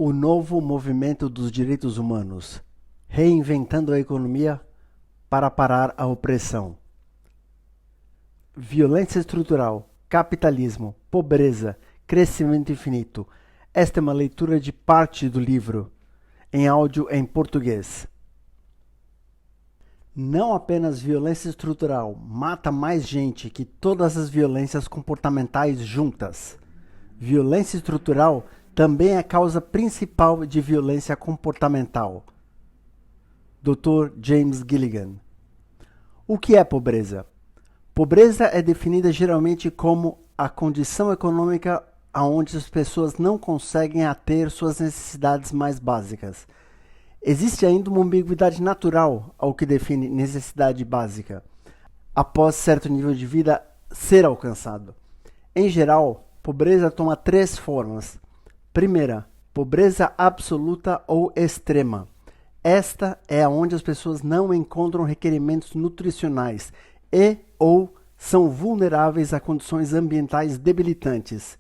O novo movimento dos direitos humanos, reinventando a economia para parar a opressão. Violência estrutural, capitalismo, pobreza, crescimento infinito. Esta é uma leitura de parte do livro, em áudio em português. Não apenas violência estrutural mata mais gente que todas as violências comportamentais juntas. Violência estrutural também é a causa principal de violência comportamental. Dr. James Gilligan. O que é pobreza? Pobreza é definida geralmente como a condição econômica onde as pessoas não conseguem ater suas necessidades mais básicas. Existe ainda uma ambiguidade natural ao que define necessidade básica, após certo nível de vida ser alcançado. Em geral, pobreza toma três formas. Primeira, pobreza absoluta ou extrema. Esta é onde as pessoas não encontram requerimentos nutricionais e ou são vulneráveis a condições ambientais debilitantes.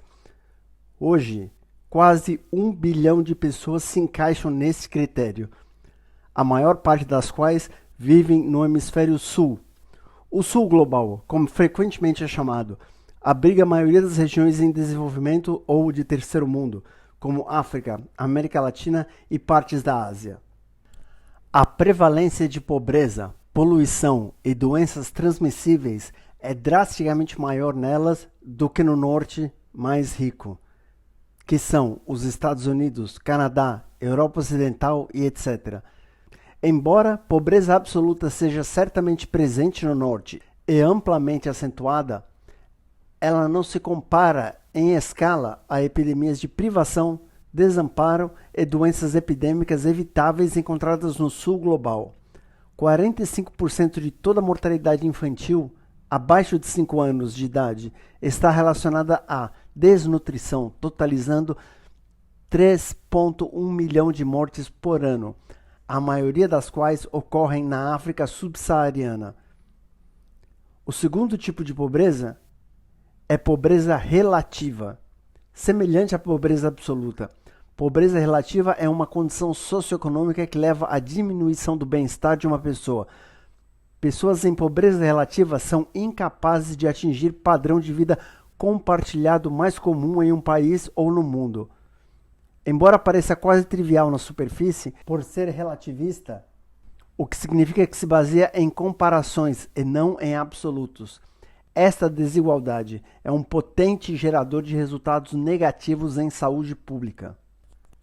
Hoje, quase 1 bilhão de pessoas se encaixam nesse critério, a maior parte das quais vivem no hemisfério sul. O sul global, como frequentemente é chamado, abriga a maioria das regiões em desenvolvimento ou de terceiro mundo, como África, América Latina e partes da Ásia. A prevalência de pobreza, poluição e doenças transmissíveis é drasticamente maior nelas do que no norte mais rico, que são os Estados Unidos, Canadá, Europa Ocidental e etc. Embora pobreza absoluta seja certamente presente no norte e amplamente acentuada, ela não se compara em escala a epidemias de privação, desamparo e doenças epidêmicas evitáveis encontradas no sul global. 45% de toda a mortalidade infantil abaixo de 5 anos de idade está relacionada à desnutrição, totalizando 3,1 milhão de mortes por ano, a maioria das quais ocorrem na África subsaariana. O segundo tipo de pobreza é pobreza relativa, semelhante à pobreza absoluta. Pobreza relativa é uma condição socioeconômica que leva à diminuição do bem-estar de uma pessoa. Pessoas em pobreza relativa são incapazes de atingir padrão de vida compartilhado mais comum em um país ou no mundo. Embora pareça quase trivial na superfície, por ser relativista, o que significa que se baseia em comparações e não em absolutos. Esta desigualdade é um potente gerador de resultados negativos em saúde pública.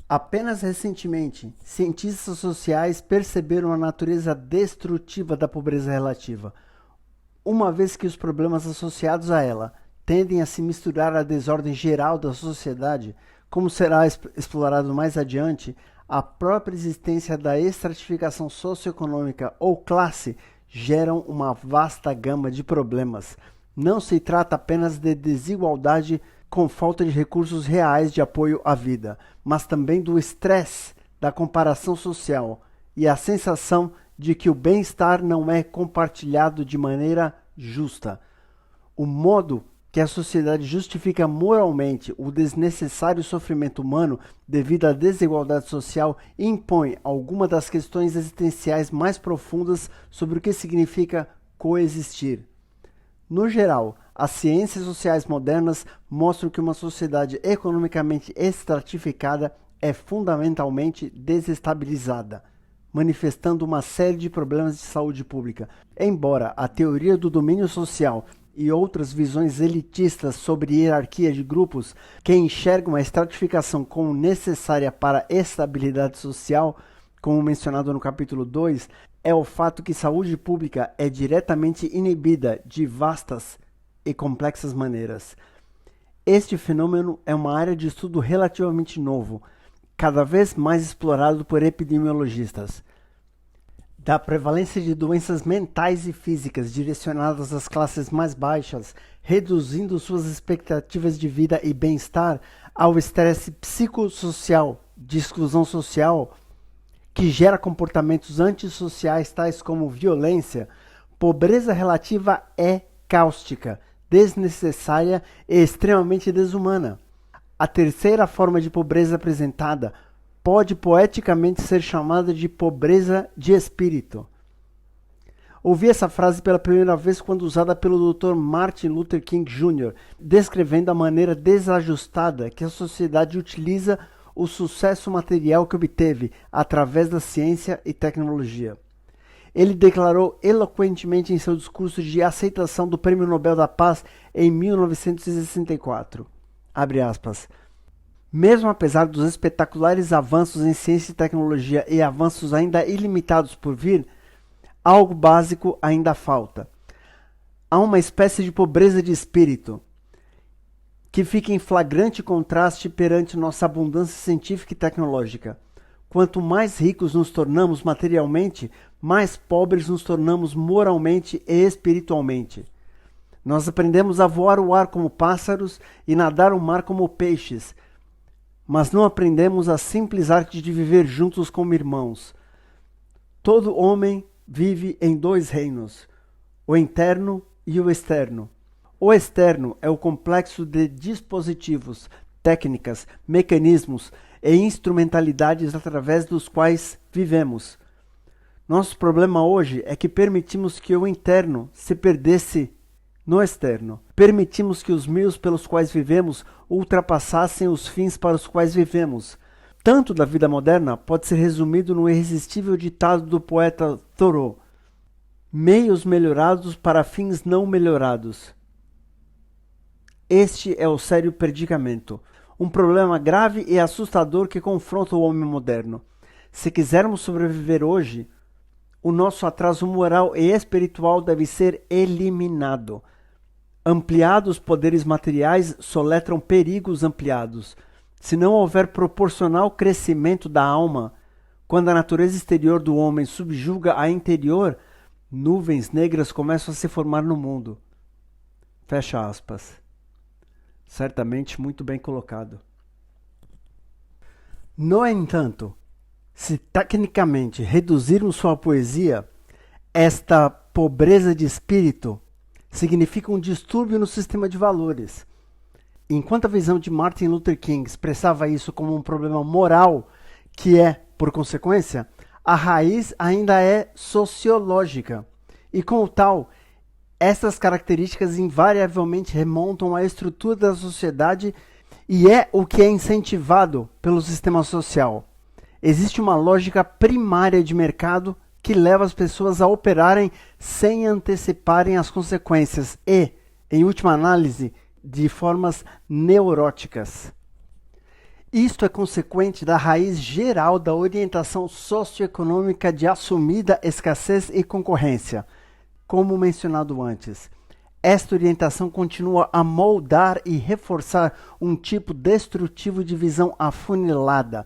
Apenas recentemente, cientistas sociais perceberam a natureza destrutiva da pobreza relativa, uma vez que os problemas associados a ela tendem a se misturar à desordem geral da sociedade, como será explorado mais adiante. A própria existência da estratificação socioeconômica ou classe geram uma vasta gama de problemas. Não se trata apenas de desigualdade com falta de recursos reais de apoio à vida, mas também do estresse da comparação social e a sensação de que o bem-estar não é compartilhado de maneira justa. O modo que a sociedade justifica moralmente o desnecessário sofrimento humano devido à desigualdade social impõe algumas das questões existenciais mais profundas sobre o que significa coexistir. No geral, as ciências sociais modernas mostram que uma sociedade economicamente estratificada é fundamentalmente desestabilizada, manifestando uma série de problemas de saúde pública. Embora a teoria do domínio social e outras visões elitistas sobre hierarquia de grupos que enxergam a estratificação como necessária para a estabilidade social, como mencionado no capítulo 2, é o fato que saúde pública é diretamente inibida de vastas e complexas maneiras. Este fenômeno é uma área de estudo relativamente novo, cada vez mais explorado por epidemiologistas. Da prevalência de doenças mentais e físicas direcionadas às classes mais baixas, reduzindo suas expectativas de vida e bem-estar, ao estresse psicossocial de exclusão social, que gera comportamentos antissociais tais como violência, pobreza relativa é cáustica, desnecessária e extremamente desumana. A terceira forma de pobreza apresentada, pode poeticamente ser chamada de pobreza de espírito. Ouvi essa frase pela primeira vez quando usada pelo Dr. Martin Luther King Jr., descrevendo a maneira desajustada que a sociedade utiliza o sucesso material que obteve através da ciência e tecnologia. Ele declarou eloquentemente em seu discurso de aceitação do Prêmio Nobel da Paz em 1964, abre aspas, mesmo apesar dos espetaculares avanços em ciência e tecnologia e avanços ainda ilimitados por vir, algo básico ainda falta. Há uma espécie de pobreza de espírito que fica em flagrante contraste perante nossa abundância científica e tecnológica. Quanto mais ricos nos tornamos materialmente, mais pobres nos tornamos moralmente e espiritualmente. Nós aprendemos a voar o ar como pássaros e nadar o mar como peixes, mas não aprendemos a simples arte de viver juntos como irmãos. Todo homem vive em dois reinos, o interno e o externo. O externo é o complexo de dispositivos, técnicas, mecanismos e instrumentalidades através dos quais vivemos. Nosso problema hoje é que permitimos que o interno se perdesse no externo. Permitimos que os meios pelos quais vivemos ultrapassassem os fins para os quais vivemos. Tanto da vida moderna pode ser resumido no irresistível ditado do poeta Thoreau: meios melhorados para fins não melhorados. Este é o sério predicamento, um problema grave e assustador que confronta o homem moderno. Se quisermos sobreviver hoje, o nosso atraso moral e espiritual deve ser eliminado. Ampliados poderes materiais soletram perigos ampliados. Se não houver proporcional crescimento da alma, quando a natureza exterior do homem subjuga a interior, nuvens negras começam a se formar no mundo. Fecha aspas. Certamente muito bem colocado. No entanto, se tecnicamente reduzirmos sua poesia, esta pobreza de espírito significa um distúrbio no sistema de valores. Enquanto a visão de Martin Luther King expressava isso como um problema moral, que é, por consequência, a raiz ainda é sociológica. E como tal, essas características invariavelmente remontam à estrutura da sociedade e é o que é incentivado pelo sistema social. Existe uma lógica primária de mercado que leva as pessoas a operarem sem anteciparem as consequências e, em última análise, de formas neuróticas. Isto é consequente da raiz geral da orientação socioeconômica de assumida escassez e concorrência. Como mencionado antes, esta orientação continua a moldar e reforçar um tipo destrutivo de visão afunilada,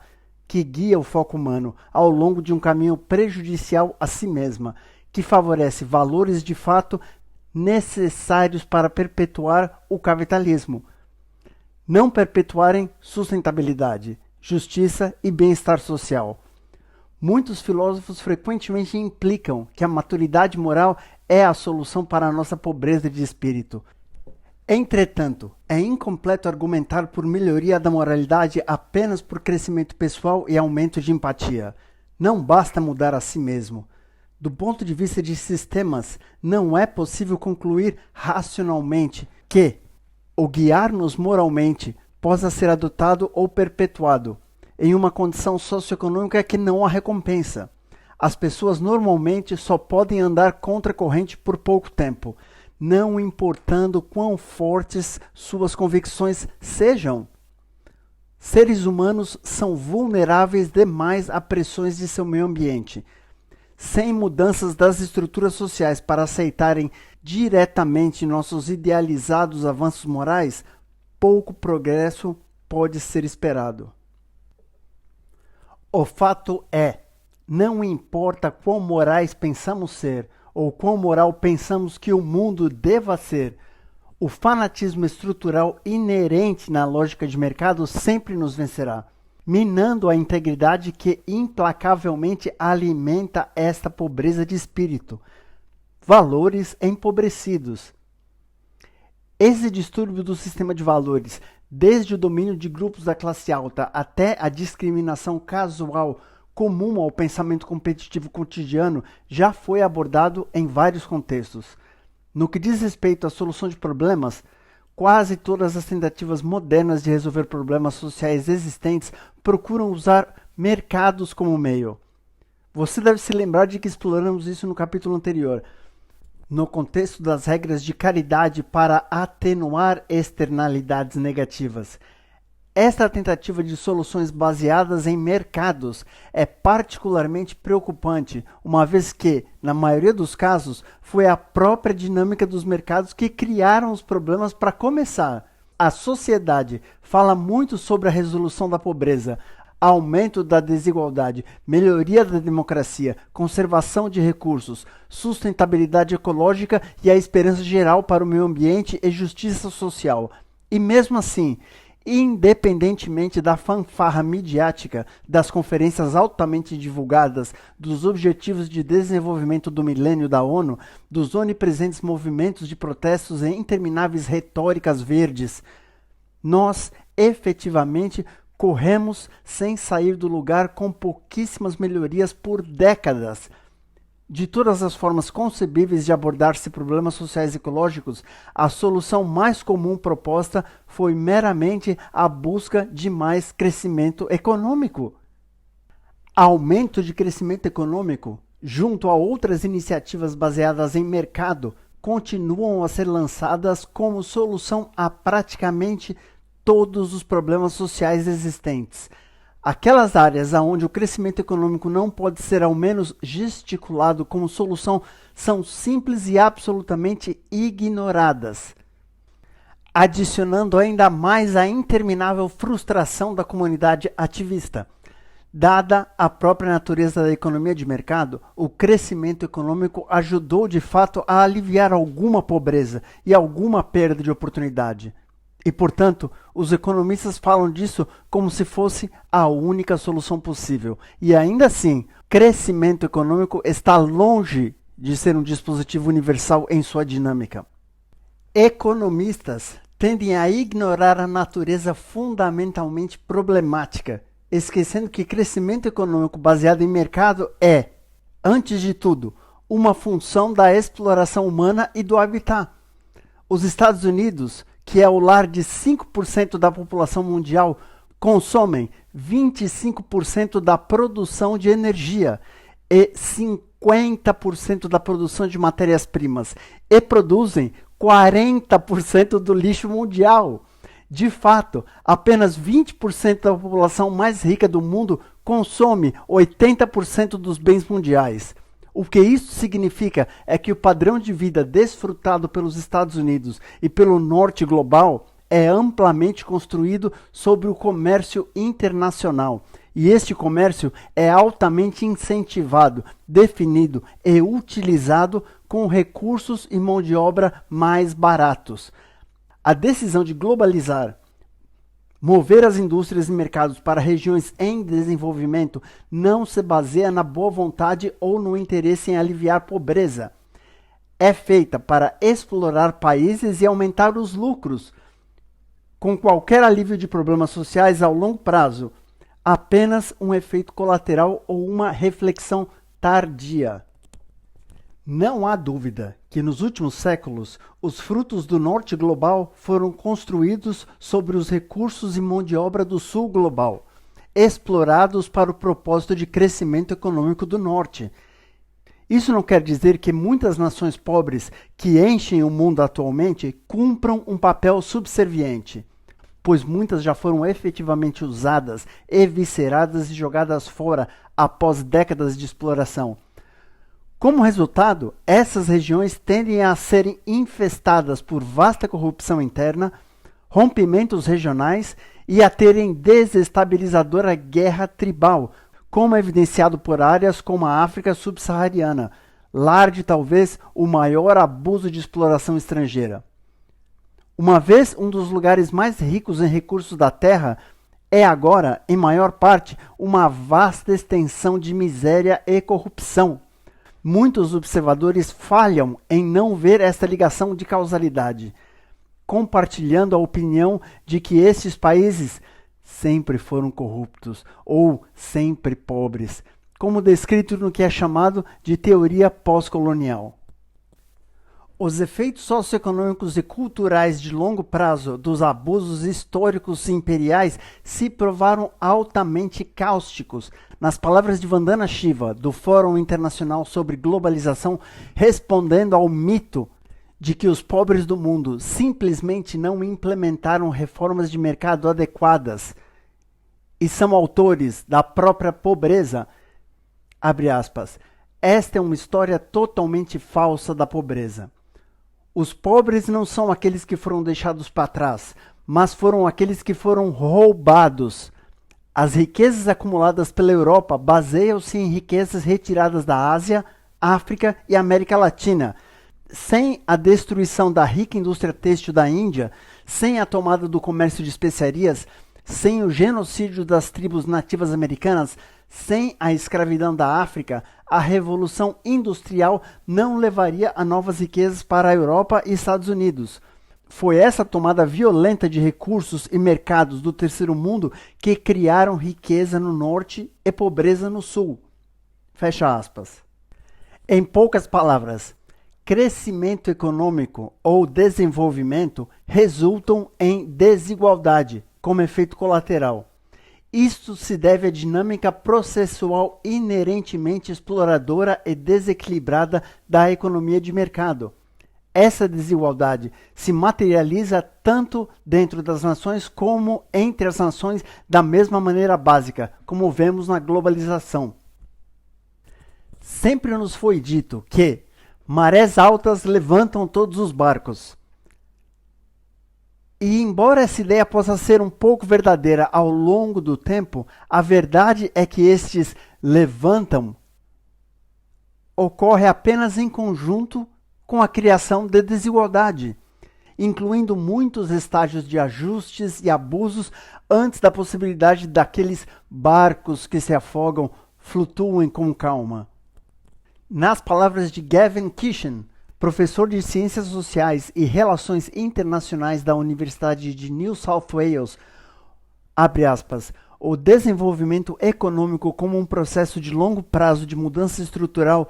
que guia o foco humano ao longo de um caminho prejudicial a si mesma, que favorece valores de fato necessários para perpetuar o capitalismo, não perpetuarem sustentabilidade, justiça e bem-estar social. Muitos filósofos frequentemente implicam que a maturidade moral é a solução para a nossa pobreza de espírito. Entretanto, é incompleto argumentar por melhoria da moralidade apenas por crescimento pessoal e aumento de empatia. Não basta mudar a si mesmo. Do ponto de vista de sistemas, não é possível concluir racionalmente que o guiar-nos moralmente possa ser adotado ou perpetuado em uma condição socioeconômica que não a recompensa. As pessoas normalmente só podem andar contra a corrente por pouco tempo, não importando quão fortes suas convicções sejam. Seres humanos são vulneráveis demais a pressões de seu meio ambiente. Sem mudanças das estruturas sociais para aceitarem diretamente nossos idealizados avanços morais, pouco progresso pode ser esperado. O fato é, não importa quão morais pensamos ser, ou quão moral pensamos que o mundo deva ser, o fanatismo estrutural inerente na lógica de mercado sempre nos vencerá, minando a integridade que implacavelmente alimenta esta pobreza de espírito. Valores empobrecidos. Esse distúrbio do sistema de valores desde o domínio de grupos da classe alta até a discriminação casual comum ao pensamento competitivo cotidiano, já foi abordado em vários contextos. No que diz respeito à solução de problemas, quase todas as tentativas modernas de resolver problemas sociais existentes procuram usar mercados como meio. Você deve se lembrar de que exploramos isso no capítulo anterior, no contexto das regras de caridade para atenuar externalidades negativas. Esta tentativa de soluções baseadas em mercados é particularmente preocupante, uma vez que, na maioria dos casos, foi a própria dinâmica dos mercados que criaram os problemas para começar. A sociedade fala muito sobre a resolução da pobreza, aumento da desigualdade, melhoria da democracia, conservação de recursos, sustentabilidade ecológica e a esperança geral para o meio ambiente e justiça social. E mesmo assim, independentemente da fanfarra midiática, das conferências altamente divulgadas, dos Objetivos de Desenvolvimento do Milênio da ONU, dos onipresentes movimentos de protestos e intermináveis retóricas verdes, nós efetivamente corremos sem sair do lugar com pouquíssimas melhorias por décadas. De todas as formas concebíveis de abordar-se problemas sociais e ecológicos, a solução mais comum proposta foi meramente a busca de mais crescimento econômico. Aumento de crescimento econômico, junto a outras iniciativas baseadas em mercado, continuam a ser lançadas como solução a praticamente todos os problemas sociais existentes. Aquelas áreas onde o crescimento econômico não pode ser ao menos gesticulado como solução são simples e absolutamente ignoradas, adicionando ainda mais a interminável frustração da comunidade ativista. Dada a própria natureza da economia de mercado, o crescimento econômico ajudou de fato a aliviar alguma pobreza e alguma perda de oportunidade. E, portanto, os economistas falam disso como se fosse a única solução possível. E ainda assim, crescimento econômico está longe de ser um dispositivo universal em sua dinâmica. Economistas tendem a ignorar a natureza fundamentalmente problemática, esquecendo que crescimento econômico baseado em mercado é, antes de tudo, uma função da exploração humana e do habitat. Os Estados Unidos, que é o lar de 5% da população mundial, consomem 25% da produção de energia e 50% da produção de matérias-primas e produzem 40% do lixo mundial. De fato, apenas 20% da população mais rica do mundo consome 80% dos bens mundiais. O que isso significa é que o padrão de vida desfrutado pelos Estados Unidos e pelo norte global é amplamente construído sobre o comércio internacional. E este comércio é altamente incentivado, definido e utilizado com recursos e mão de obra mais baratos. A decisão de globalizar, mover as indústrias e mercados para regiões em desenvolvimento não se baseia na boa vontade ou no interesse em aliviar pobreza. É feita para explorar países e aumentar os lucros, com qualquer alívio de problemas sociais ao longo prazo, apenas um efeito colateral ou uma reflexão tardia. Não há dúvida que nos últimos séculos os frutos do norte global foram construídos sobre os recursos e mão de obra do sul global, explorados para o propósito de crescimento econômico do norte. Isso não quer dizer que muitas nações pobres que enchem o mundo atualmente cumpram um papel subserviente, pois muitas já foram efetivamente usadas, evisceradas e jogadas fora após décadas de exploração. Como resultado, essas regiões tendem a serem infestadas por vasta corrupção interna, rompimentos regionais e a terem desestabilizadora guerra tribal, como evidenciado por áreas como a África subsaariana, lar de talvez o maior abuso de exploração estrangeira. Uma vez um dos lugares mais ricos em recursos da Terra, é agora, em maior parte, uma vasta extensão de miséria e corrupção. Muitos observadores falham em não ver esta ligação de causalidade. compartilhando a opinião de que estes países sempre foram corruptos ou sempre pobres, como descrito no que é chamado de teoria pós-colonial. Os efeitos socioeconômicos e culturais de longo prazo dos abusos históricos imperiais se provaram altamente cáusticos. Nas palavras de Vandana Shiva, do Fórum Internacional sobre Globalização, respondendo ao mito de que os pobres do mundo simplesmente não implementaram reformas de mercado adequadas e são autores da própria pobreza, abre aspas, esta é uma história totalmente falsa da pobreza. Os pobres não são aqueles que foram deixados para trás, mas foram aqueles que foram roubados. As riquezas acumuladas pela Europa baseiam-se em riquezas retiradas da Ásia, África e América Latina. Sem a destruição da rica indústria têxtil da Índia, sem a tomada do comércio de especiarias, sem o genocídio das tribos nativas americanas, sem a escravidão da África, a revolução industrial não levaria a novas riquezas para a Europa e Estados Unidos. Foi essa tomada violenta de recursos e mercados do terceiro mundo que criaram riqueza no norte e pobreza no sul. Fecha aspas. Em poucas palavras, crescimento econômico ou desenvolvimento resultam em desigualdade como efeito colateral. Isto se deve à dinâmica processual inerentemente exploradora e desequilibrada da economia de mercado. Essa desigualdade se materializa tanto dentro das nações como entre as nações da mesma maneira básica, como vemos na globalização. Sempre nos foi dito que marés altas levantam todos os barcos. E embora essa ideia possa ser um pouco verdadeira ao longo do tempo, a verdade é que estes levantam ocorre apenas em conjunto com a criação de desigualdade, incluindo muitos estágios de ajustes e abusos antes da possibilidade daqueles barcos que se afogam flutuem com calma. Nas palavras de Gavin Kishen, professor de Ciências Sociais e Relações Internacionais da Universidade de New South Wales, abre aspas, o desenvolvimento econômico como um processo de longo prazo de mudança estrutural,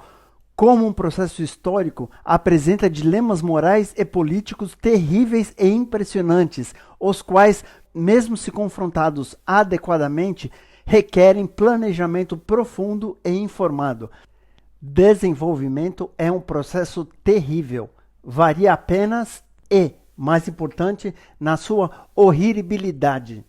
como um processo histórico, apresenta dilemas morais e políticos terríveis e impressionantes, os quais, mesmo se confrontados adequadamente, requerem planejamento profundo e informado. Desenvolvimento é um processo terrível, varia apenas e, mais importante, na sua horribilidade.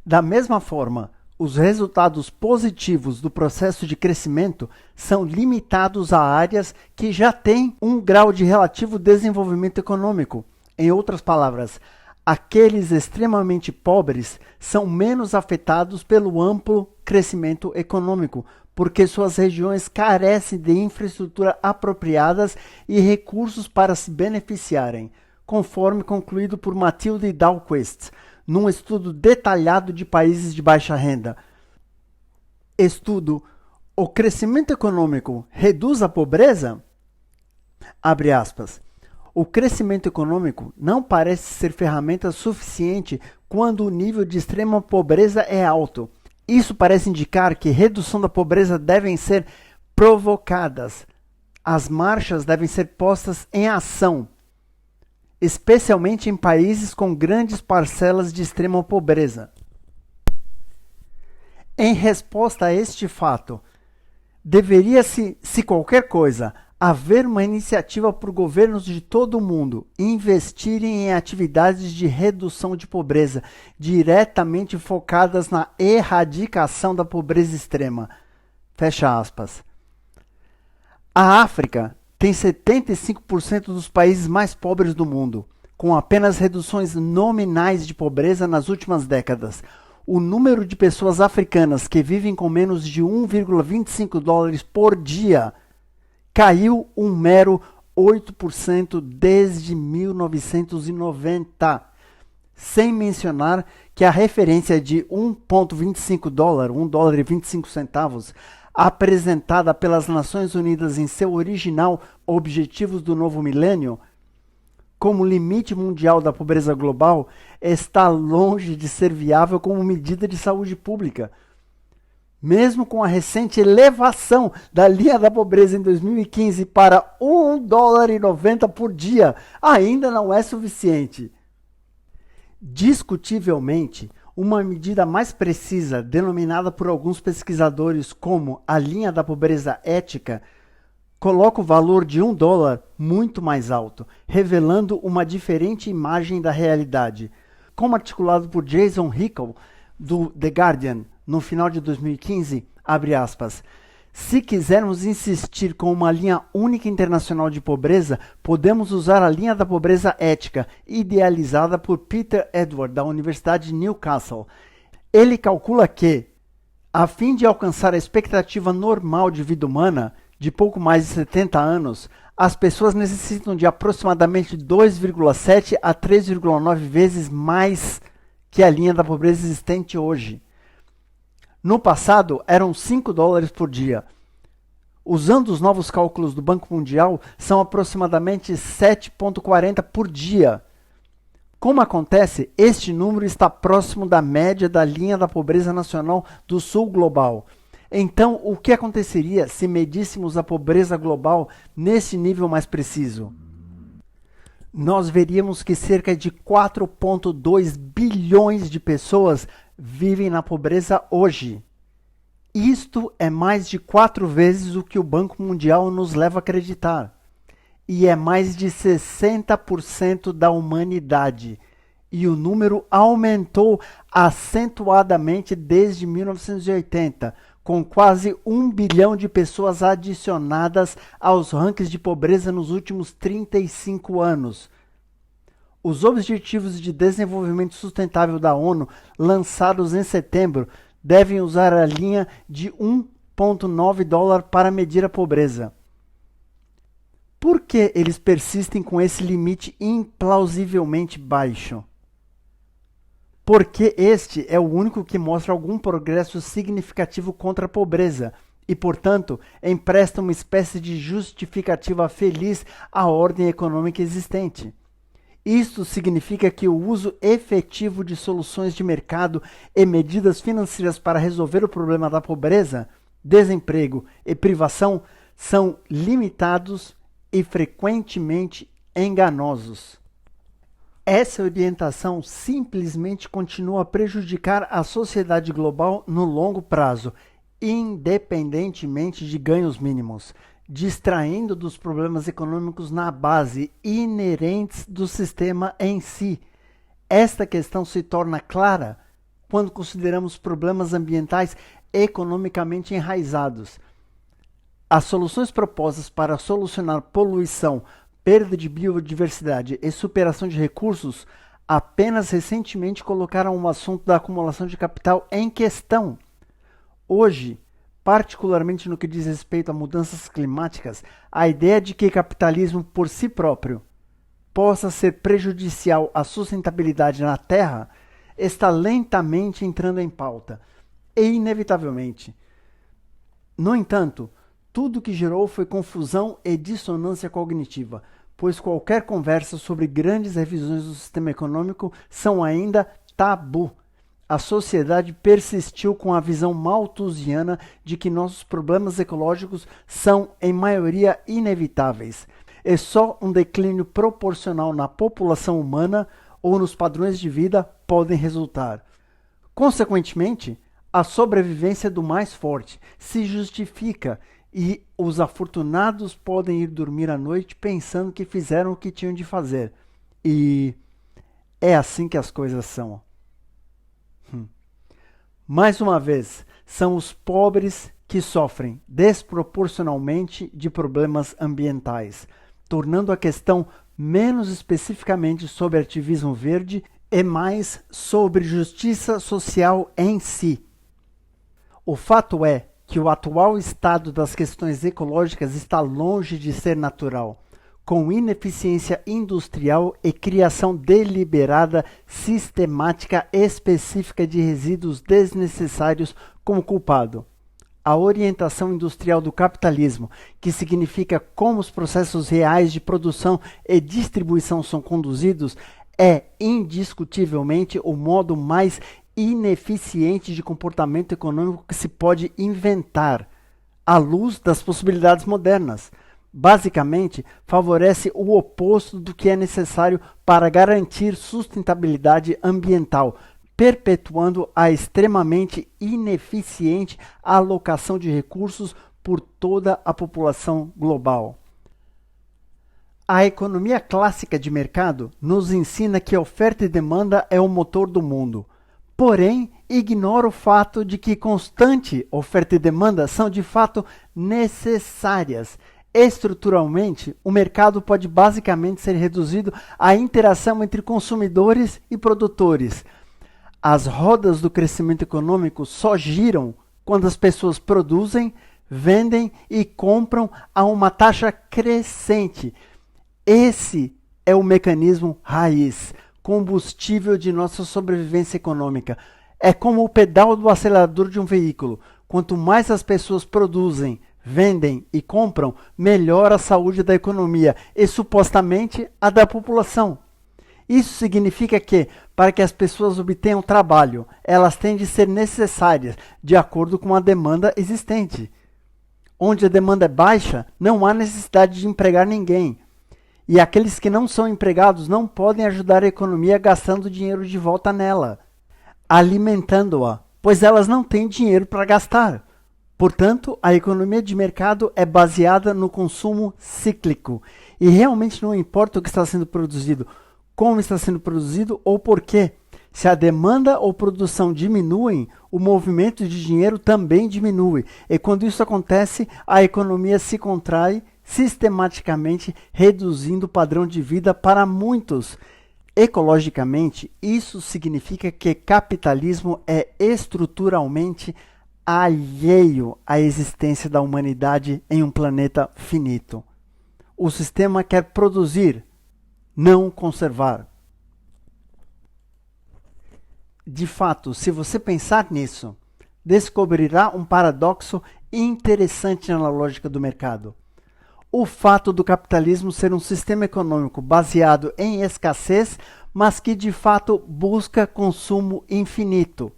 Da mesma forma, os resultados positivos do processo de crescimento são limitados a áreas que já têm um grau de relativo desenvolvimento econômico. Em outras palavras, aqueles extremamente pobres são menos afetados pelo amplo crescimento econômico, porque suas regiões carecem de infraestrutura apropriadas e recursos para se beneficiarem, conforme concluído por Matilde Dahlquist, num estudo detalhado de países de baixa renda. Estudo: o crescimento econômico reduz a pobreza? Abre aspas. O crescimento econômico não parece ser ferramenta suficiente quando o nível de extrema pobreza é alto. Isso parece indicar que redução da pobreza devem ser provocadas. As marchas devem ser postas em ação, especialmente em países com grandes parcelas de extrema pobreza. Em resposta a este fato, deveria-se, se qualquer coisa, haver uma iniciativa por governos de todo o mundo investirem em atividades de redução de pobreza, diretamente focadas na erradicação da pobreza extrema. Fecha aspas. A África tem 75% dos países mais pobres do mundo, com apenas reduções nominais de pobreza nas últimas décadas. O número de pessoas africanas que vivem com menos de 1,25 dólares por dia caiu um mero 8% desde 1990, sem mencionar que a referência de 1,25 dólar, 1 dólar e 25 centavos, apresentada pelas Nações Unidas em seu original Objetivos do Novo Milênio, como limite mundial da pobreza global está longe de ser viável como medida de saúde pública. Mesmo com a recente elevação da linha da pobreza em 2015 para $1,90 por dia, ainda não é suficiente. Discutivelmente, uma medida mais precisa, denominada por alguns pesquisadores como a linha da pobreza ética, coloca o valor de $1 muito mais alto, revelando uma diferente imagem da realidade. Como articulado por Jason Hickel, do The Guardian, no final de 2015, abre aspas, se quisermos insistir com uma linha única internacional de pobreza, podemos usar a linha da pobreza ética, idealizada por Peter Edward, da Universidade de Newcastle. Ele calcula que, a fim de alcançar a expectativa normal de vida humana, de pouco mais de 70 anos, as pessoas necessitam de aproximadamente 2,7 a 3,9 vezes mais que a linha da pobreza existente hoje. No passado, eram $5 por dia. Usando os novos cálculos do Banco Mundial, são aproximadamente 7,40 por dia. Como acontece, este número está próximo da média da linha da pobreza nacional do Sul global. Então, o que aconteceria se medíssemos a pobreza global nesse nível mais preciso? Nós veríamos que cerca de 4,2 bilhões de pessoas vivem na pobreza hoje. Isto é mais de 4 vezes o que o Banco Mundial nos leva a acreditar. E é mais de 60% da humanidade. E o número aumentou acentuadamente desde 1980, com quase 1 bilhão de pessoas adicionadas aos rankings de pobreza nos últimos 35 anos. Os Objetivos de Desenvolvimento Sustentável da ONU, lançados em setembro, devem usar a linha de $1,9 para medir a pobreza. Por que eles persistem com esse limite implausivelmente baixo? Porque este é o único que mostra algum progresso significativo contra a pobreza e, portanto, empresta uma espécie de justificativa feliz à ordem econômica existente. Isto significa que o uso efetivo de soluções de mercado e medidas financeiras para resolver o problema da pobreza, desemprego e privação são limitados e frequentemente enganosos. Essa orientação simplesmente continua a prejudicar a sociedade global no longo prazo, independentemente de ganhos mínimos, distraindo dos problemas econômicos na base inerentes do sistema em si. Esta questão se torna clara quando consideramos problemas ambientais economicamente enraizados. As soluções propostas para solucionar poluição, perda de biodiversidade e superação de recursos apenas recentemente colocaram o assunto da acumulação de capital em questão. Hoje, particularmente no que diz respeito a mudanças climáticas, a ideia de que capitalismo por si próprio possa ser prejudicial à sustentabilidade na Terra está lentamente entrando em pauta, e inevitavelmente. No entanto, tudo que gerou foi confusão e dissonância cognitiva, pois qualquer conversa sobre grandes revisões do sistema econômico são ainda tabu. A sociedade persistiu com a visão malthusiana de que nossos problemas ecológicos são, em maioria, inevitáveis, e só um declínio proporcional na população humana ou nos padrões de vida podem resultar. Consequentemente, a sobrevivência do mais forte se justifica e os afortunados podem ir dormir à noite pensando que fizeram o que tinham de fazer. E é assim que as coisas são. Mais uma vez, são os pobres que sofrem desproporcionalmente de problemas ambientais, tornando a questão menos especificamente sobre ativismo verde e mais sobre justiça social em si. O fato é que o atual estado das questões ecológicas está longe de ser natural, com ineficiência industrial e criação deliberada, sistemática específica de resíduos desnecessários como culpado. A orientação industrial do capitalismo, que significa como os processos reais de produção e distribuição são conduzidos, é indiscutivelmente o modo mais ineficiente de comportamento econômico que se pode inventar, à luz das possibilidades modernas. Basicamente, favorece o oposto do que é necessário para garantir sustentabilidade ambiental, perpetuando a extremamente ineficiente alocação de recursos por toda a população global. A economia clássica de mercado nos ensina que oferta e demanda é o motor do mundo. Porém, ignora o fato de que constante oferta e demanda são de fato necessárias. Estruturalmente, o mercado pode basicamente ser reduzido à interação entre consumidores e produtores. As rodas do crescimento econômico só giram quando as pessoas produzem, vendem e compram a uma taxa crescente. Esse é o mecanismo raiz, combustível de nossa sobrevivência econômica. É como o pedal do acelerador de um veículo. Quanto mais as pessoas produzem, vendem e compram, melhor a saúde da economia e supostamente a da população. Isso significa que, para que as pessoas obtenham trabalho, elas têm de ser necessárias de acordo com a demanda existente. Onde a demanda é baixa, não há necessidade de empregar ninguém. E aqueles que não são empregados não podem ajudar a economia gastando dinheiro de volta nela, alimentando-a, pois elas não têm dinheiro para gastar. Portanto, a economia de mercado é baseada no consumo cíclico e realmente não importa o que está sendo produzido, como está sendo produzido ou por quê. Se a demanda ou produção diminuem, o movimento de dinheiro também diminui. E quando isso acontece, a economia se contrai, sistematicamente reduzindo o padrão de vida para muitos. Ecologicamente, isso significa que capitalismo é estruturalmente alheio à existência da humanidade em um planeta finito. O sistema quer produzir, não conservar. De fato, se você pensar nisso, descobrirá um paradoxo interessante na lógica do mercado. O fato do capitalismo ser um sistema econômico baseado em escassez, mas que de fato busca consumo infinito.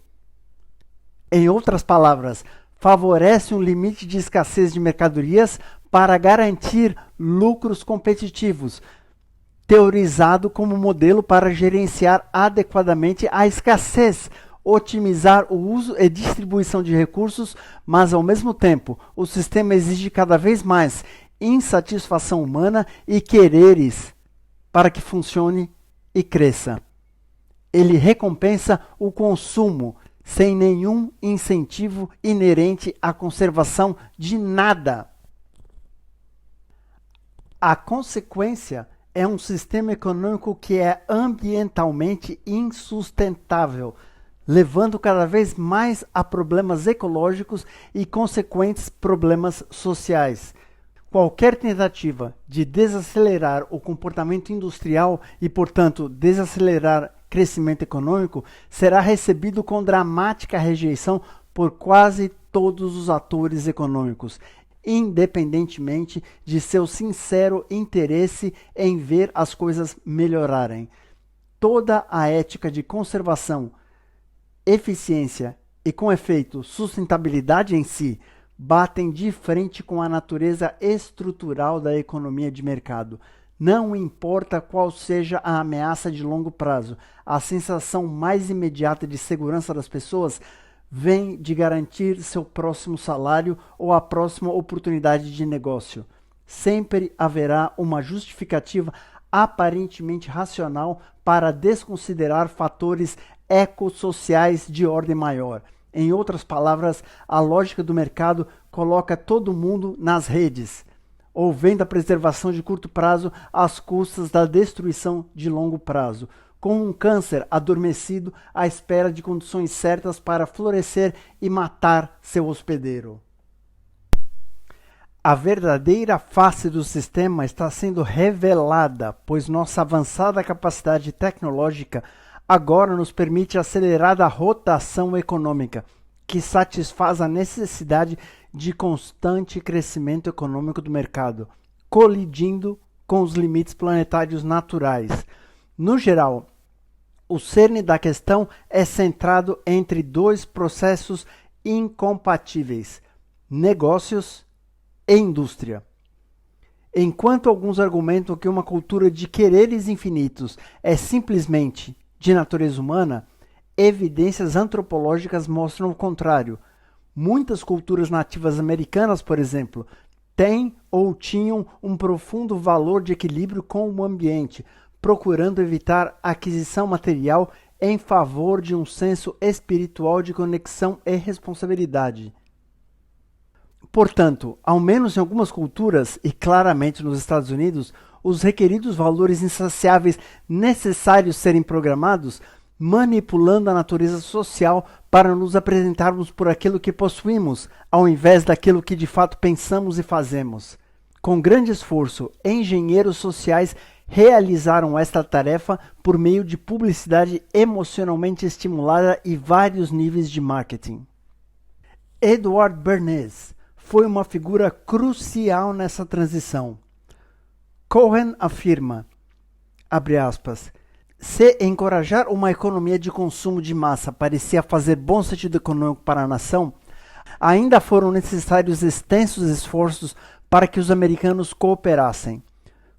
Em outras palavras, favorece um limite de escassez de mercadorias para garantir lucros competitivos, teorizado como modelo para gerenciar adequadamente a escassez, otimizar o uso e distribuição de recursos, mas ao mesmo tempo o sistema exige cada vez mais insatisfação humana e quereres para que funcione e cresça. Ele recompensa o consumo sem nenhum incentivo inerente à conservação de nada. A consequência é um sistema econômico que é ambientalmente insustentável, levando cada vez mais a problemas ecológicos e consequentes problemas sociais. Qualquer tentativa de desacelerar o comportamento industrial e, portanto, desacelerar crescimento econômico será recebido com dramática rejeição por quase todos os atores econômicos, independentemente de seu sincero interesse em ver as coisas melhorarem. Toda a ética de conservação, eficiência e, com efeito, sustentabilidade em si, batem de frente com a natureza estrutural da economia de mercado. Não importa qual seja a ameaça de longo prazo, a sensação mais imediata de segurança das pessoas vem de garantir seu próximo salário ou a próxima oportunidade de negócio. Sempre haverá uma justificativa aparentemente racional para desconsiderar fatores ecossociais de ordem maior. Em outras palavras, a lógica do mercado coloca todo mundo nas redes, ou vem da preservação de curto prazo às custas da destruição de longo prazo, como um câncer adormecido à espera de condições certas para florescer e matar seu hospedeiro. A verdadeira face do sistema está sendo revelada, pois nossa avançada capacidade tecnológica agora nos permite acelerar a rotação econômica, que satisfaz a necessidade de constante crescimento econômico do mercado, colidindo com os limites planetários naturais. No geral, o cerne da questão é centrado entre dois processos incompatíveis: negócios e indústria. Enquanto alguns argumentam que uma cultura de quereres infinitos é simplesmente de natureza humana, evidências antropológicas mostram o contrário. Muitas culturas nativas americanas, por exemplo, têm ou tinham um profundo valor de equilíbrio com o ambiente, procurando evitar a aquisição material em favor de um senso espiritual de conexão e responsabilidade. Portanto, ao menos em algumas culturas, e claramente nos Estados Unidos, os requeridos valores insaciáveis necessários serem programados, manipulando a natureza social para nos apresentarmos por aquilo que possuímos, ao invés daquilo que de fato pensamos e fazemos. Com grande esforço, engenheiros sociais realizaram esta tarefa por meio de publicidade emocionalmente estimulada e vários níveis de marketing. Edward Bernays foi uma figura crucial nessa transição. Cohen afirma, abre aspas, se encorajar uma economia de consumo de massa parecia fazer bom sentido econômico para a nação, ainda foram necessários extensos esforços para que os americanos cooperassem.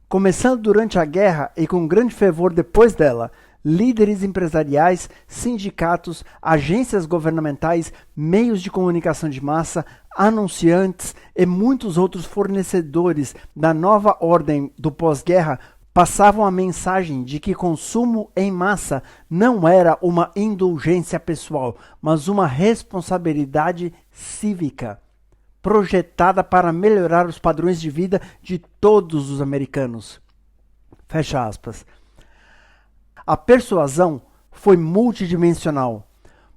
Começando durante a guerra e com grande fervor depois dela, líderes empresariais, sindicatos, agências governamentais, meios de comunicação de massa, anunciantes e muitos outros fornecedores da nova ordem do pós-guerra passavam a mensagem de que consumo em massa não era uma indulgência pessoal, mas uma responsabilidade cívica, projetada para melhorar os padrões de vida de todos os americanos. Fecha aspas. A persuasão foi multidimensional.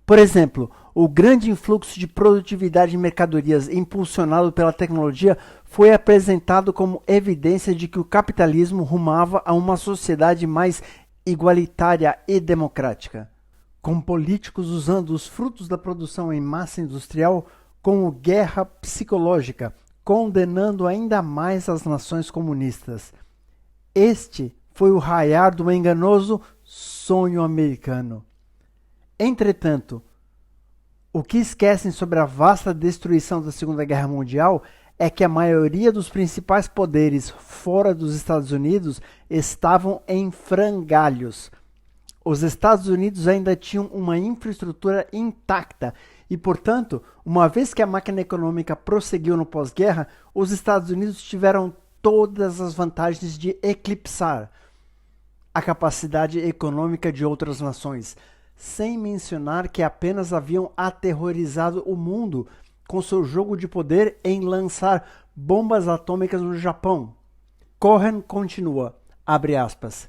Por exemplo, o grande influxo de produtividade de mercadorias impulsionado pela tecnologia foi apresentado como evidência de que o capitalismo rumava a uma sociedade mais igualitária e democrática, com políticos usando os frutos da produção em massa industrial como guerra psicológica, condenando ainda mais as nações comunistas. Este foi o raiar do enganoso sonho americano. Entretanto, o que esquecem sobre a vasta destruição da Segunda Guerra Mundial é que a maioria dos principais poderes fora dos Estados Unidos estavam em frangalhos. Os Estados Unidos ainda tinham uma infraestrutura intacta e, portanto, uma vez que a máquina econômica prosseguiu no pós-guerra, os Estados Unidos tiveram todas as vantagens de eclipsar a capacidade econômica de outras nações, sem mencionar que apenas haviam aterrorizado o mundo com seu jogo de poder em lançar bombas atômicas no Japão. Cohen continua, abre aspas,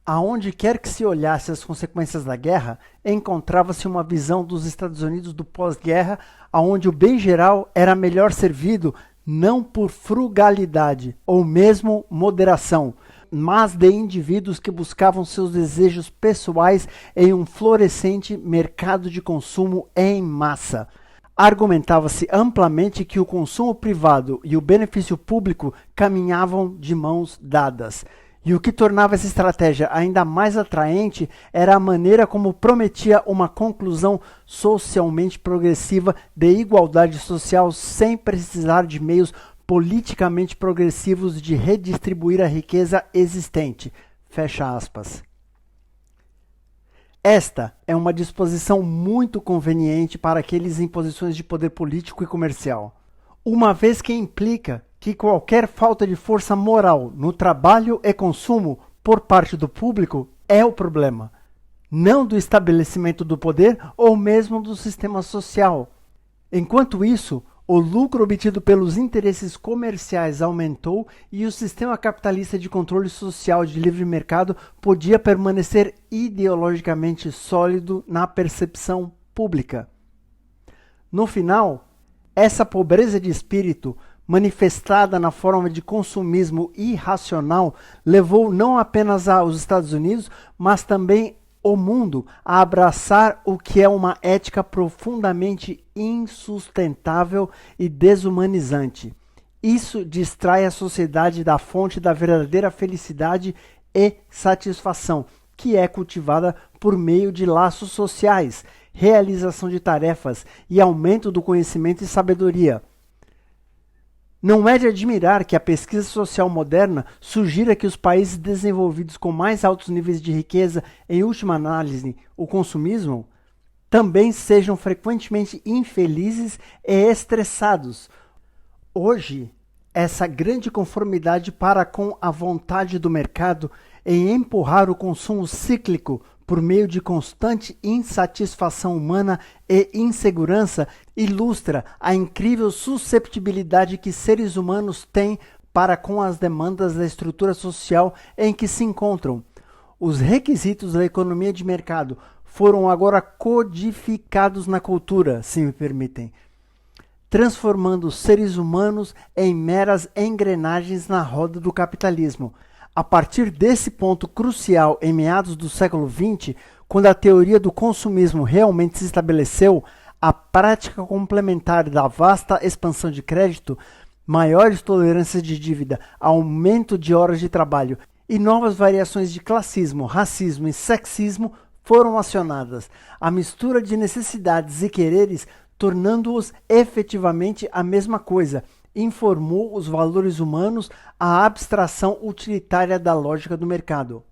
aonde quer que se olhasse as consequências da guerra, encontrava-se uma visão dos Estados Unidos do pós-guerra, aonde o bem geral era melhor servido não por frugalidade ou mesmo moderação, mas de indivíduos que buscavam seus desejos pessoais em um florescente mercado de consumo em massa. Argumentava-se amplamente que o consumo privado e o benefício público caminhavam de mãos dadas. E o que tornava essa estratégia ainda mais atraente era a maneira como prometia uma conclusão socialmente progressiva de igualdade social sem precisar de meios politicamente progressivos de redistribuir a riqueza existente. Fecha aspas. Esta é uma disposição muito conveniente para aqueles em posições de poder político e comercial, uma vez que implica que qualquer falta de força moral no trabalho e consumo por parte do público é o problema, não do estabelecimento do poder ou mesmo do sistema social. Enquanto isso, o lucro obtido pelos interesses comerciais aumentou e o sistema capitalista de controle social de livre mercado podia permanecer ideologicamente sólido na percepção pública. No final, essa pobreza de espírito, manifestada na forma de consumismo irracional, levou não apenas aos Estados Unidos, mas também o mundo a abraçar o que é uma ética profundamente insustentável e desumanizante. Isso distrai a sociedade da fonte da verdadeira felicidade e satisfação, que é cultivada por meio de laços sociais, realização de tarefas e aumento do conhecimento e sabedoria. Não é de admirar que a pesquisa social moderna sugira que os países desenvolvidos com mais altos níveis de riqueza, em última análise, o consumismo, também sejam frequentemente infelizes e estressados. Hoje, essa grande conformidade para com a vontade do mercado em empurrar o consumo cíclico por meio de constante insatisfação humana e insegurança ilustra a incrível susceptibilidade que seres humanos têm para com as demandas da estrutura social em que se encontram. Os requisitos da economia de mercado foram agora codificados na cultura, se me permitem, transformando os seres humanos em meras engrenagens na roda do capitalismo. A partir desse ponto crucial, em meados do século XX, quando a teoria do consumismo realmente se estabeleceu, a prática complementar da vasta expansão de crédito, maiores tolerâncias de dívida, aumento de horas de trabalho e novas variações de classismo, racismo e sexismo foram acionadas. A mistura de necessidades e quereres, tornando-os efetivamente a mesma coisa, informou os valores humanos à abstração utilitária da lógica do mercado.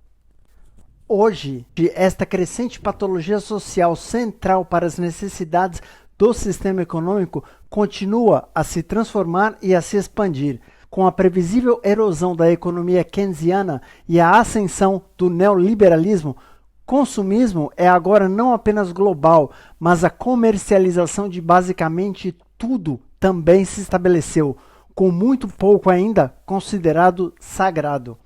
Hoje, esta crescente patologia social central para as necessidades do sistema econômico continua a se transformar e a se expandir. Com a previsível erosão da economia keynesiana e a ascensão do neoliberalismo, consumismo é agora não apenas global, mas a comercialização de basicamente tudo também se estabeleceu, com muito pouco ainda considerado sagrado.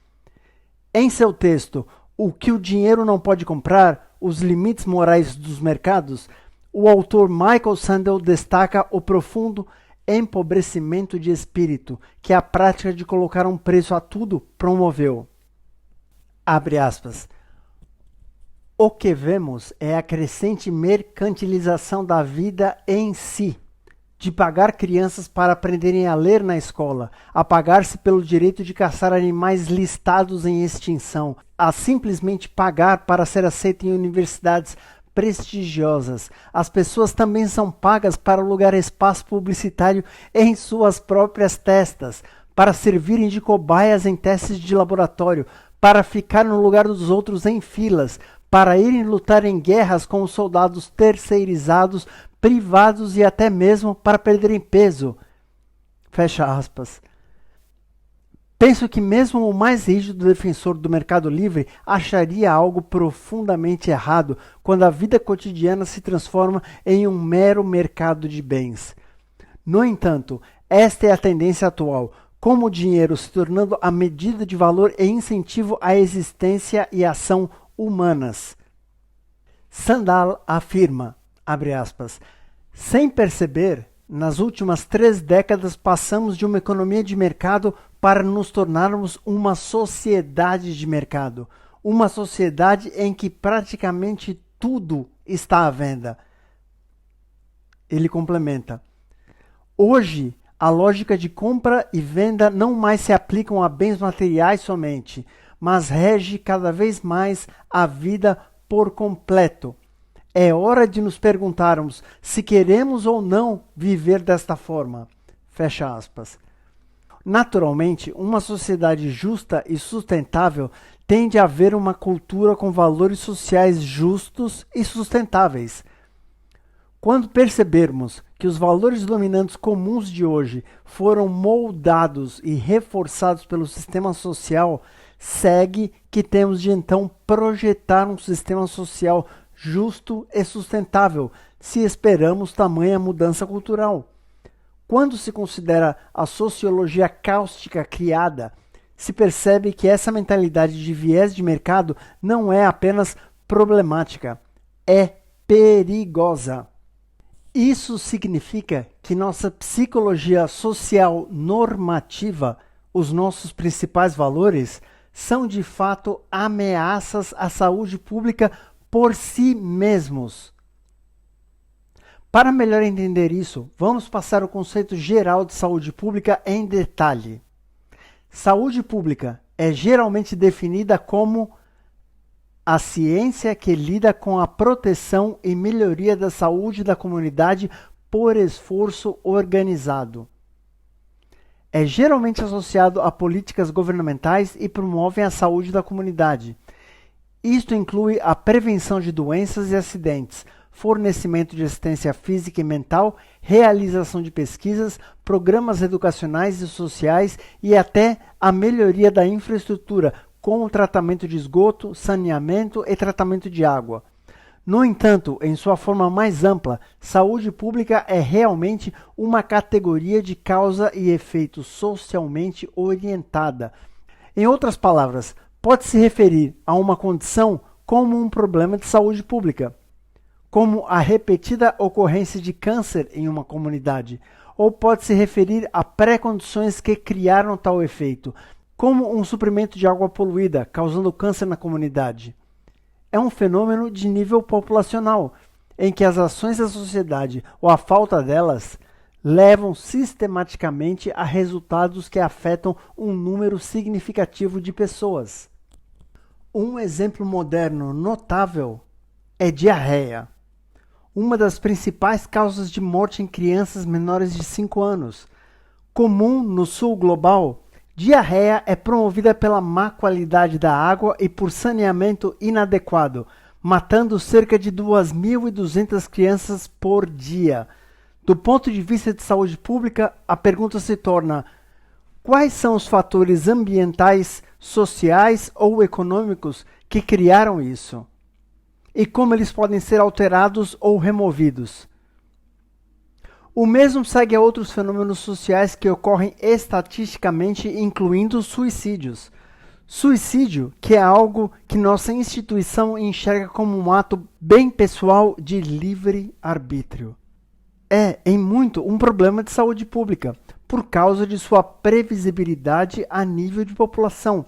Em seu texto, O que o dinheiro não pode comprar, os limites morais dos mercados, o autor Michael Sandel destaca o profundo empobrecimento de espírito que a prática de colocar um preço a tudo promoveu. Abre aspas. O que vemos é a crescente mercantilização da vida em si, de pagar crianças para aprenderem a ler na escola, a pagar-se pelo direito de caçar animais listados em extinção, a simplesmente pagar para ser aceito em universidades prestigiosas. As pessoas também são pagas para alugar espaço publicitário em suas próprias testas, para servirem de cobaias em testes de laboratório, para ficar no lugar dos outros em filas, para irem lutar em guerras com os soldados terceirizados, privados e até mesmo para perderem peso. Fecha aspas. Penso que mesmo o mais rígido defensor do mercado livre acharia algo profundamente errado quando a vida cotidiana se transforma em um mero mercado de bens. No entanto, esta é a tendência atual, como o dinheiro se tornando a medida de valor e incentivo à existência e ação humanas. Sandal afirma, abre aspas, sem perceber, nas últimas 3 décadas passamos de uma economia de mercado para nos tornarmos uma sociedade de mercado, uma sociedade em que praticamente tudo está à venda. Ele complementa, hoje, a lógica de compra e venda não mais se aplicam a bens materiais somente, mas rege cada vez mais a vida por completo. É hora de nos perguntarmos se queremos ou não viver desta forma. Fecha aspas. Naturalmente, uma sociedade justa e sustentável tende a haver uma cultura com valores sociais justos e sustentáveis. Quando percebermos que os valores dominantes comuns de hoje foram moldados e reforçados pelo sistema social, segue que temos de então projetar um sistema social justo e sustentável, se esperamos tamanha mudança cultural. Quando se considera a sociologia cáustica criada, se percebe que essa mentalidade de viés de mercado não é apenas problemática, é perigosa. Isso significa que nossa psicologia social normativa, os nossos principais valores, são de fato ameaças à saúde pública por si mesmos. Para melhor entender isso, vamos passar o conceito geral de saúde pública em detalhe. Saúde pública é geralmente definida como a ciência que lida com a proteção e melhoria da saúde da comunidade por esforço organizado. É geralmente associado a políticas governamentais e promove a saúde da comunidade. Isto inclui a prevenção de doenças e acidentes, fornecimento de assistência física e mental, realização de pesquisas, programas educacionais e sociais e até a melhoria da infraestrutura, como tratamento de esgoto, saneamento e tratamento de água. No entanto, em sua forma mais ampla, saúde pública é realmente uma categoria de causa e efeito socialmente orientada. Em outras palavras, pode se referir a uma condição como um problema de saúde pública, como a repetida ocorrência de câncer em uma comunidade, ou pode se referir a pré-condições que criaram tal efeito, como um suprimento de água poluída, causando câncer na comunidade. É um fenômeno de nível populacional, em que as ações da sociedade ou a falta delas levam sistematicamente a resultados que afetam um número significativo de pessoas. Um exemplo moderno notável é diarreia, uma das principais causas de morte em crianças menores de 5 anos. Comum no sul global, diarreia é promovida pela má qualidade da água e por saneamento inadequado, matando cerca de 2.200 crianças por dia. Do ponto de vista de saúde pública, a pergunta se torna: quais são os fatores ambientais, sociais ou econômicos que criaram isso? E como eles podem ser alterados ou removidos? O mesmo segue a outros fenômenos sociais que ocorrem estatisticamente, incluindo suicídios. Suicídio, que é algo que nossa instituição enxerga como um ato bem pessoal de livre arbítrio. É, em muito, um problema de saúde pública, por causa de sua previsibilidade a nível de população,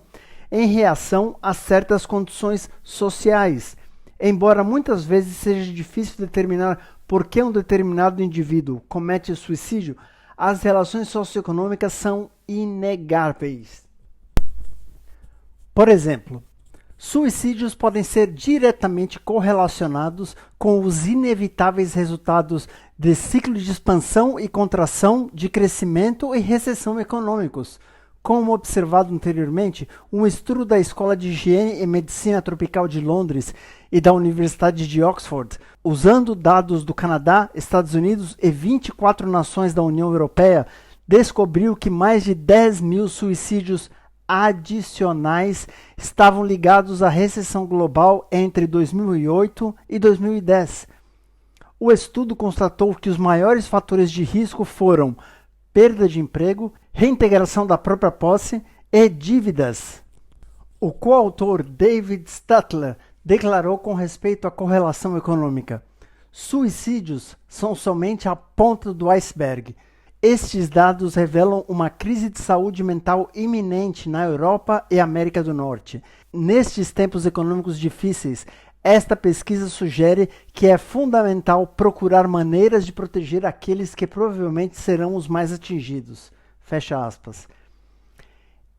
em reação a certas condições sociais. Embora muitas vezes seja difícil determinar por que um determinado indivíduo comete suicídio, as relações socioeconômicas são inegáveis. Por exemplo, suicídios podem ser diretamente correlacionados com os inevitáveis resultados de ciclo de expansão e contração, de crescimento e recessão econômicos. Como observado anteriormente, um estudo da Escola de Higiene e Medicina Tropical de Londres e da Universidade de Oxford, usando dados do Canadá, Estados Unidos e 24 nações da União Europeia, descobriu que mais de 10.000 suicídios adicionais estavam ligados à recessão global entre 2008 e 2010. O estudo constatou que os maiores fatores de risco foram perda de emprego, reintegração da própria posse e dívidas. O coautor David Statler declarou com respeito à correlação econômica: suicídios são somente a ponta do iceberg. Estes dados revelam uma crise de saúde mental iminente na Europa e América do Norte. Nestes tempos econômicos difíceis, esta pesquisa sugere que é fundamental procurar maneiras de proteger aqueles que provavelmente serão os mais atingidos. Fecha aspas.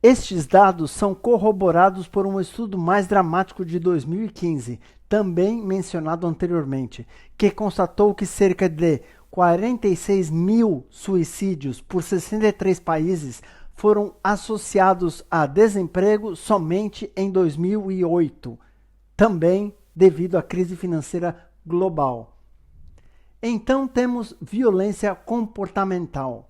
Estes dados são corroborados por um estudo mais dramático de 2015, também mencionado anteriormente, que constatou que cerca de 46.000 suicídios por 63 países foram associados a desemprego somente em 2008, também devido à crise financeira global. Então temos violência comportamental.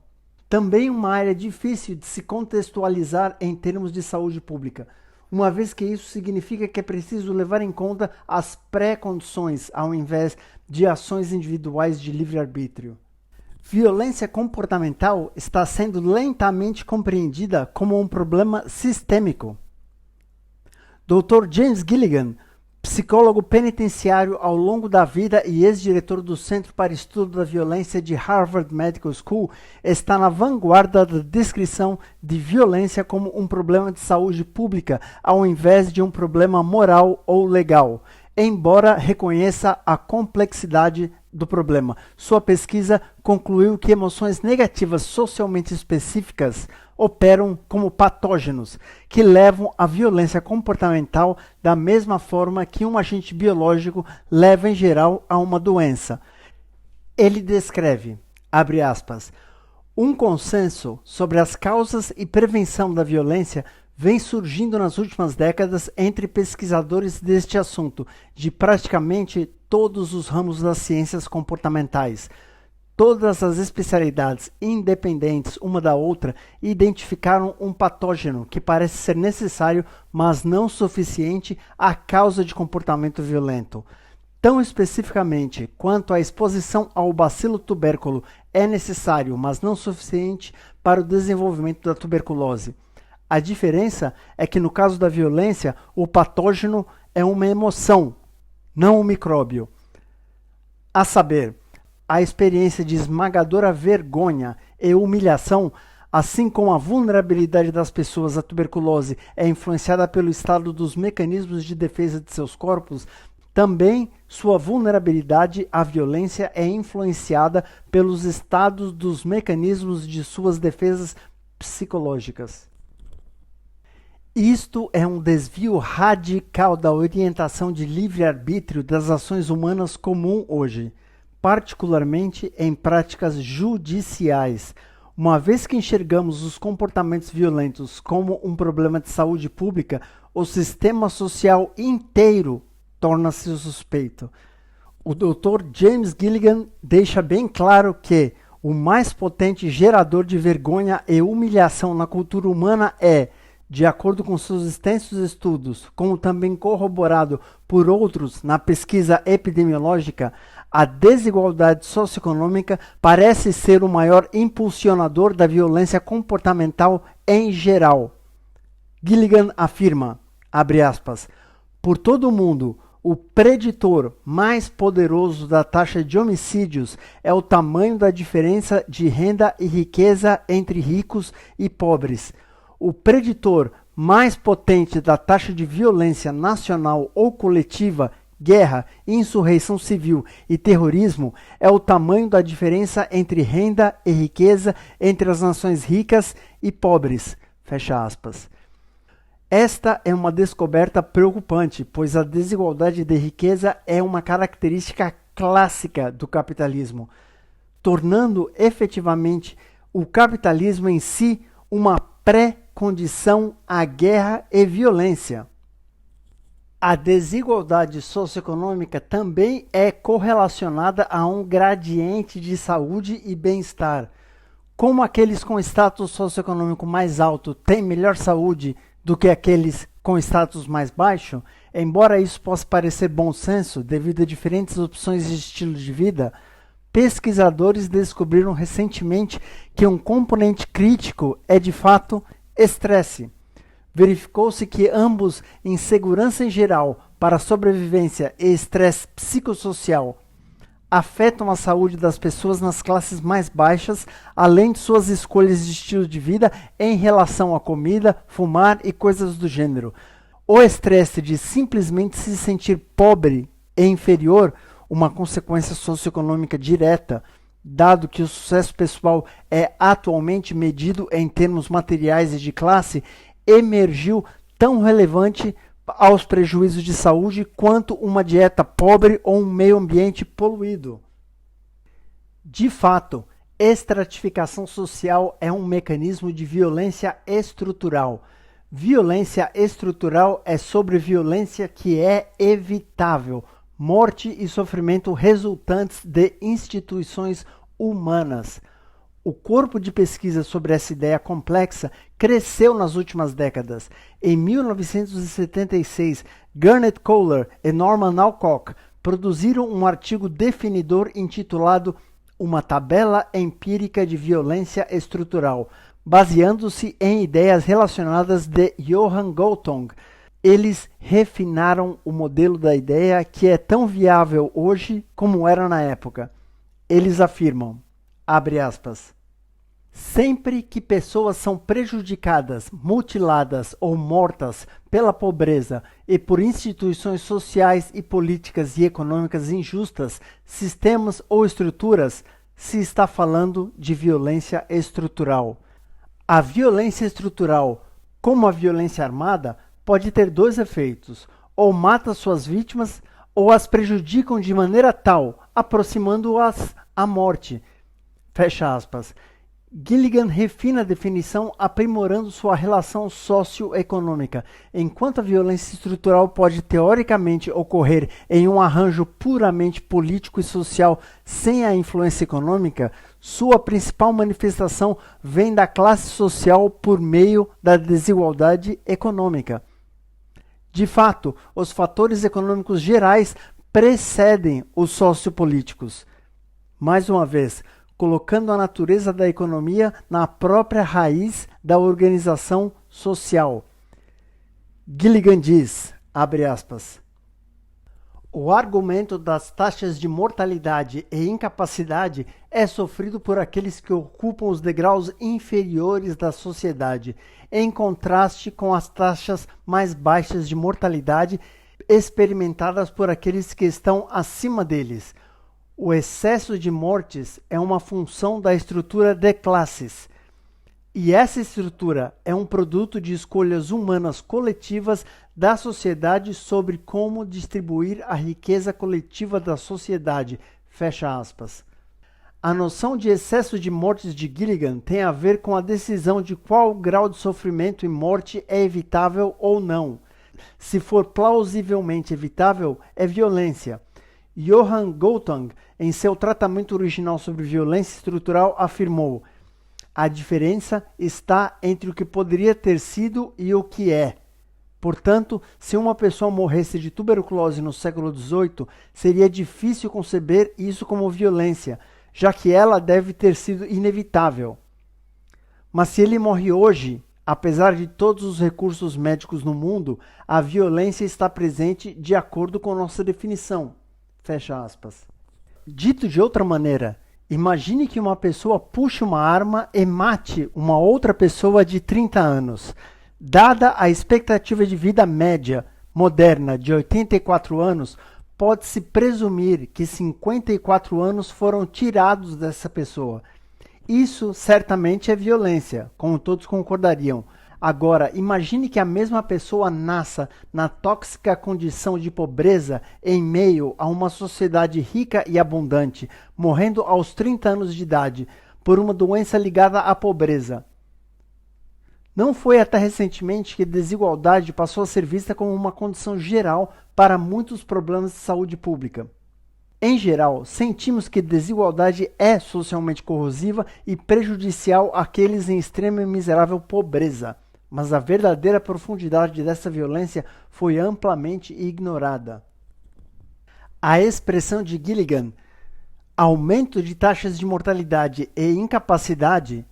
Também uma área difícil de se contextualizar em termos de saúde pública, uma vez que isso significa que é preciso levar em conta as pré-condições ao invés de ações individuais de livre-arbítrio. Violência comportamental está sendo lentamente compreendida como um problema sistêmico. Dr. James Gilligan, psicólogo penitenciário ao longo da vida e ex-diretor do Centro para Estudo da Violência de Harvard Medical School, está na vanguarda da descrição de violência como um problema de saúde pública, ao invés de um problema moral ou legal. embora reconheça a complexidade do problema. Sua pesquisa concluiu que emoções negativas socialmente específicas operam como patógenos, que levam à violência comportamental da mesma forma que um agente biológico leva em geral a uma doença. Ele descreve, abre aspas, um consenso sobre as causas e prevenção da violência vem surgindo nas últimas décadas entre pesquisadores deste assunto, de praticamente todos os ramos das ciências comportamentais. Todas as especialidades, independentes uma da outra, identificaram um patógeno que parece ser necessário, mas não suficiente, à causa de comportamento violento. Tão especificamente quanto a exposição ao bacilo tubérculo é necessário, mas não suficiente para o desenvolvimento da tuberculose. A diferença é que no caso da violência, o patógeno é uma emoção, não um micróbio. A saber, a experiência de esmagadora vergonha e humilhação, assim como a vulnerabilidade das pessoas à tuberculose é influenciada pelo estado dos mecanismos de defesa de seus corpos, também sua vulnerabilidade à violência é influenciada pelos estados dos mecanismos de suas defesas psicológicas. Isto é um desvio radical da orientação de livre-arbítrio das ações humanas comum hoje, particularmente em práticas judiciais. Uma vez que enxergamos os comportamentos violentos como um problema de saúde pública, o sistema social inteiro torna-se suspeito. O Dr. James Gilligan deixa bem claro que o mais potente gerador de vergonha e humilhação na cultura humana é, de acordo com seus extensos estudos, como também corroborado por outros na pesquisa epidemiológica, a desigualdade socioeconômica parece ser o maior impulsionador da violência comportamental em geral. Gilligan afirma, abre aspas, por todo o mundo, o preditor mais poderoso da taxa de homicídios é o tamanho da diferença de renda e riqueza entre ricos e pobres. O preditor mais potente da taxa de violência nacional ou coletiva, guerra, insurreição civil e terrorismo é o tamanho da diferença entre renda e riqueza entre as nações ricas e pobres. Fecha aspas. Esta é uma descoberta preocupante, pois a desigualdade de riqueza é uma característica clássica do capitalismo, tornando efetivamente o capitalismo em si uma pré-condição à guerra e violência. A desigualdade socioeconômica também é correlacionada a um gradiente de saúde e bem-estar. Como aqueles com status socioeconômico mais alto têm melhor saúde do que aqueles com status mais baixo, embora isso possa parecer bom senso devido a diferentes opções de estilo de vida, pesquisadores descobriram recentemente que um componente crítico é de fato estresse. Verificou-se que ambos insegurança em geral para a sobrevivência e estresse psicossocial afetam a saúde das pessoas nas classes mais baixas, além de suas escolhas de estilo de vida em relação à comida, fumar e coisas do gênero. O estresse de simplesmente se sentir pobre e inferior, uma consequência socioeconômica direta, dado que o sucesso pessoal é atualmente medido em termos materiais e de classe, emergiu tão relevante aos prejuízos de saúde quanto uma dieta pobre ou um meio ambiente poluído. De fato, estratificação social é um mecanismo de violência estrutural. Violência estrutural é sobre violência que é evitável, morte e sofrimento resultantes de instituições humanas. O corpo de pesquisa sobre essa ideia complexa cresceu nas últimas décadas. Em 1976, Gernot Kohler e Norman Alcock produziram um artigo definidor intitulado Uma Tabela Empírica de Violência Estrutural, baseando-se em ideias relacionadas de Johann Galtung. Eles refinaram o modelo da ideia que é tão viável hoje como era na época. Eles afirmam, abre aspas, Sempre que pessoas são prejudicadas, mutiladas ou mortas pela pobreza e por instituições sociais e políticas e econômicas injustas, sistemas ou estruturas, se está falando de violência estrutural. A violência estrutural, como a violência armada, pode ter dois efeitos: ou mata suas vítimas ou as prejudicam de maneira tal, aproximando-as à morte. Fecha aspas. Gilligan refina a definição aprimorando sua relação socioeconômica. Enquanto a violência estrutural pode teoricamente ocorrer em um arranjo puramente político e social sem a influência econômica, sua principal manifestação vem da classe social por meio da desigualdade econômica. De fato, os fatores econômicos gerais precedem os sociopolíticos. Mais uma vez, colocando a natureza da economia na própria raiz da organização social. Gilligan diz, abre aspas, o argumento das taxas de mortalidade e incapacidade é sofrido por aqueles que ocupam os degraus inferiores da sociedade, em contraste com as taxas mais baixas de mortalidade experimentadas por aqueles que estão acima deles. O excesso de mortes é uma função da estrutura de classes, e essa estrutura é um produto de escolhas humanas coletivas da sociedade sobre como distribuir a riqueza coletiva da sociedade. Fecha aspas. A noção de excesso de mortes de Gilligan tem a ver com a decisão de qual grau de sofrimento e morte é evitável ou não. Se for plausivelmente evitável, é violência. Johann Galtung, em seu tratamento original sobre violência estrutural, afirmou: a diferença está entre o que poderia ter sido e o que é. Portanto, se uma pessoa morresse de tuberculose no século XVIII, seria difícil conceber isso como violência, já que ela deve ter sido inevitável. Mas se ele morre hoje, apesar de todos os recursos médicos no mundo, a violência está presente de acordo com nossa definição. Fecha aspas. Dito de outra maneira, imagine que uma pessoa puxe uma arma e mate uma outra pessoa de 30 anos. Dada a expectativa de vida média moderna de 84 anos, pode-se presumir que 54 anos foram tirados dessa pessoa. Isso certamente é violência, como todos concordariam. Agora, imagine que a mesma pessoa nasça na tóxica condição de pobreza em meio a uma sociedade rica e abundante, morrendo aos 30 anos de idade por uma doença ligada à pobreza. Não foi até recentemente que desigualdade passou a ser vista como uma condição geral para muitos problemas de saúde pública. Em geral, sentimos que desigualdade é socialmente corrosiva e prejudicial àqueles em extrema e miserável pobreza. Mas a verdadeira profundidade dessa violência foi amplamente ignorada. A expressão de Gilligan, aumento de taxas de mortalidade e incapacidade,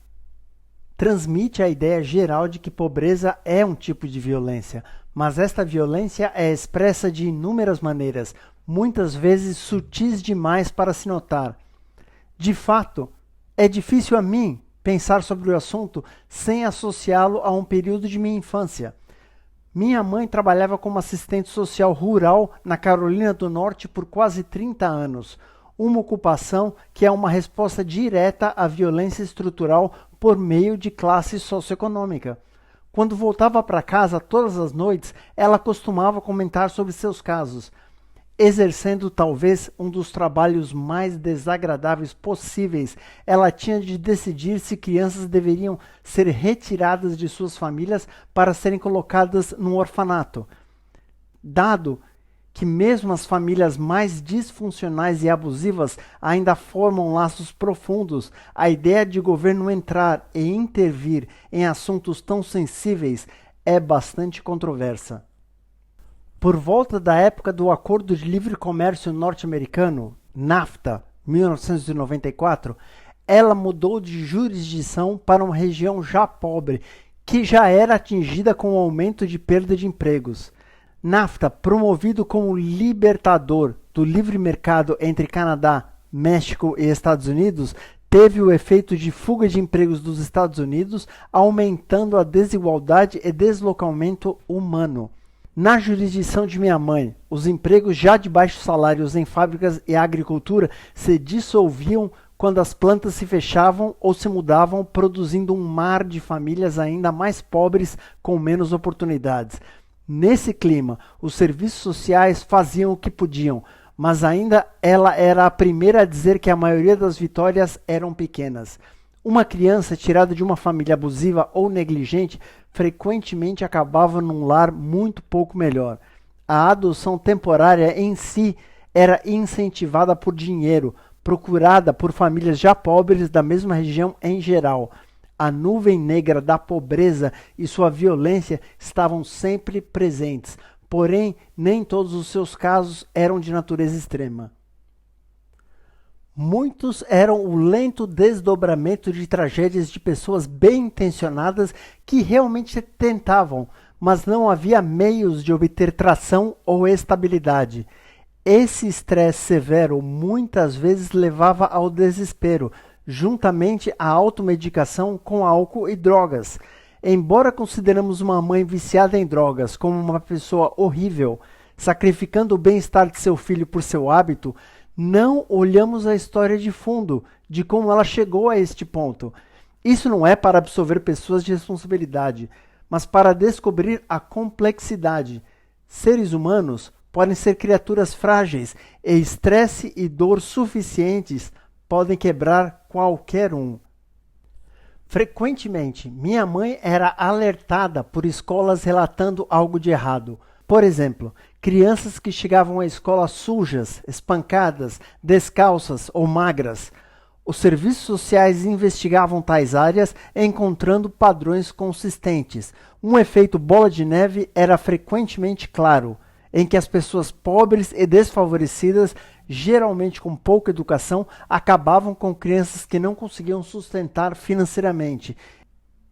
transmite a ideia geral de que pobreza é um tipo de violência, mas esta violência é expressa de inúmeras maneiras, muitas vezes sutis demais para se notar. De fato, é difícil a mim pensar sobre o assunto sem associá-lo a um período de minha infância. Minha mãe trabalhava como assistente social rural na Carolina do Norte por quase 30 anos, uma ocupação que é uma resposta direta à violência estrutural por meio de classe socioeconômica. Quando voltava para casa todas as noites, ela costumava comentar sobre seus casos, exercendo talvez um dos trabalhos mais desagradáveis possíveis. Ela tinha de decidir se crianças deveriam ser retiradas de suas famílias para serem colocadas num orfanato. Dado que mesmo as famílias mais disfuncionais e abusivas ainda formam laços profundos, a ideia de governo entrar e intervir em assuntos tão sensíveis é bastante controversa. Por volta da época do Acordo de Livre Comércio norte-americano, NAFTA, 1994, ela mudou de jurisdição para uma região já pobre, que já era atingida com o aumento de perda de empregos. NAFTA, promovido como libertador do livre mercado entre Canadá, México e Estados Unidos, teve o efeito de fuga de empregos dos Estados Unidos, aumentando a desigualdade e deslocamento humano. Na jurisdição de minha mãe, os empregos já de baixos salários em fábricas e agricultura se dissolviam quando as plantas se fechavam ou se mudavam, produzindo um mar de famílias ainda mais pobres com menos oportunidades. Nesse clima, os serviços sociais faziam o que podiam, mas ainda ela era a primeira a dizer que a maioria das vitórias eram pequenas. Uma criança tirada de uma família abusiva ou negligente frequentemente acabava num lar muito pouco melhor. A adoção temporária em si era incentivada por dinheiro, procurada por famílias já pobres da mesma região em geral. A nuvem negra da pobreza e sua violência estavam sempre presentes, porém, nem todos os seus casos eram de natureza extrema. Muitos eram o lento desdobramento de tragédias de pessoas bem intencionadas que realmente tentavam, mas não havia meios de obter tração ou estabilidade. Esse estresse severo muitas vezes levava ao desespero, juntamente à automedicação com álcool e drogas. Embora consideremos uma mãe viciada em drogas como uma pessoa horrível, sacrificando o bem-estar de seu filho por seu hábito, não olhamos a história de fundo de como ela chegou a este ponto. Isso não é para absolver pessoas de responsabilidade, mas para descobrir a complexidade. Seres humanos podem ser criaturas frágeis e estresse e dor suficientes podem quebrar qualquer um. Frequentemente, minha mãe era alertada por escolas relatando algo de errado. Por exemplo, crianças que chegavam à escola sujas, espancadas, descalças ou magras. Os serviços sociais investigavam tais áreas, encontrando padrões consistentes. Um efeito bola de neve era frequentemente claro, em que as pessoas pobres e desfavorecidas, geralmente com pouca educação, acabavam com crianças que não conseguiam sustentar financeiramente.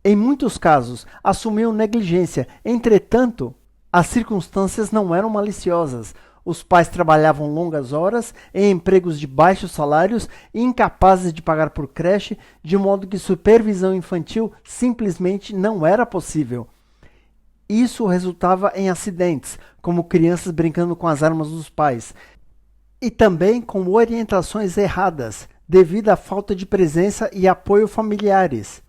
Em muitos casos, assumiam negligência. Entretanto, as circunstâncias não eram maliciosas. Os pais trabalhavam longas horas, em empregos de baixos salários, incapazes de pagar por creche, de modo que supervisão infantil simplesmente não era possível. Isso resultava em acidentes, como crianças brincando com as armas dos pais, e também com orientações erradas, devido à falta de presença e apoio familiares.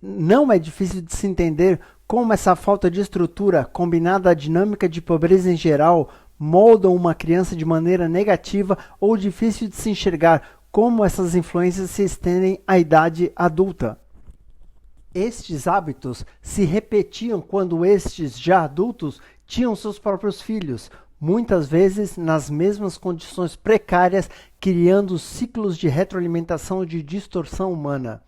Não é difícil de se entender como essa falta de estrutura, combinada à dinâmica de pobreza em geral, moldam uma criança de maneira negativa ou difícil de se enxergar como essas influências se estendem à idade adulta. Estes hábitos se repetiam quando estes já adultos tinham seus próprios filhos, muitas vezes nas mesmas condições precárias, criando ciclos de retroalimentação de distorção humana.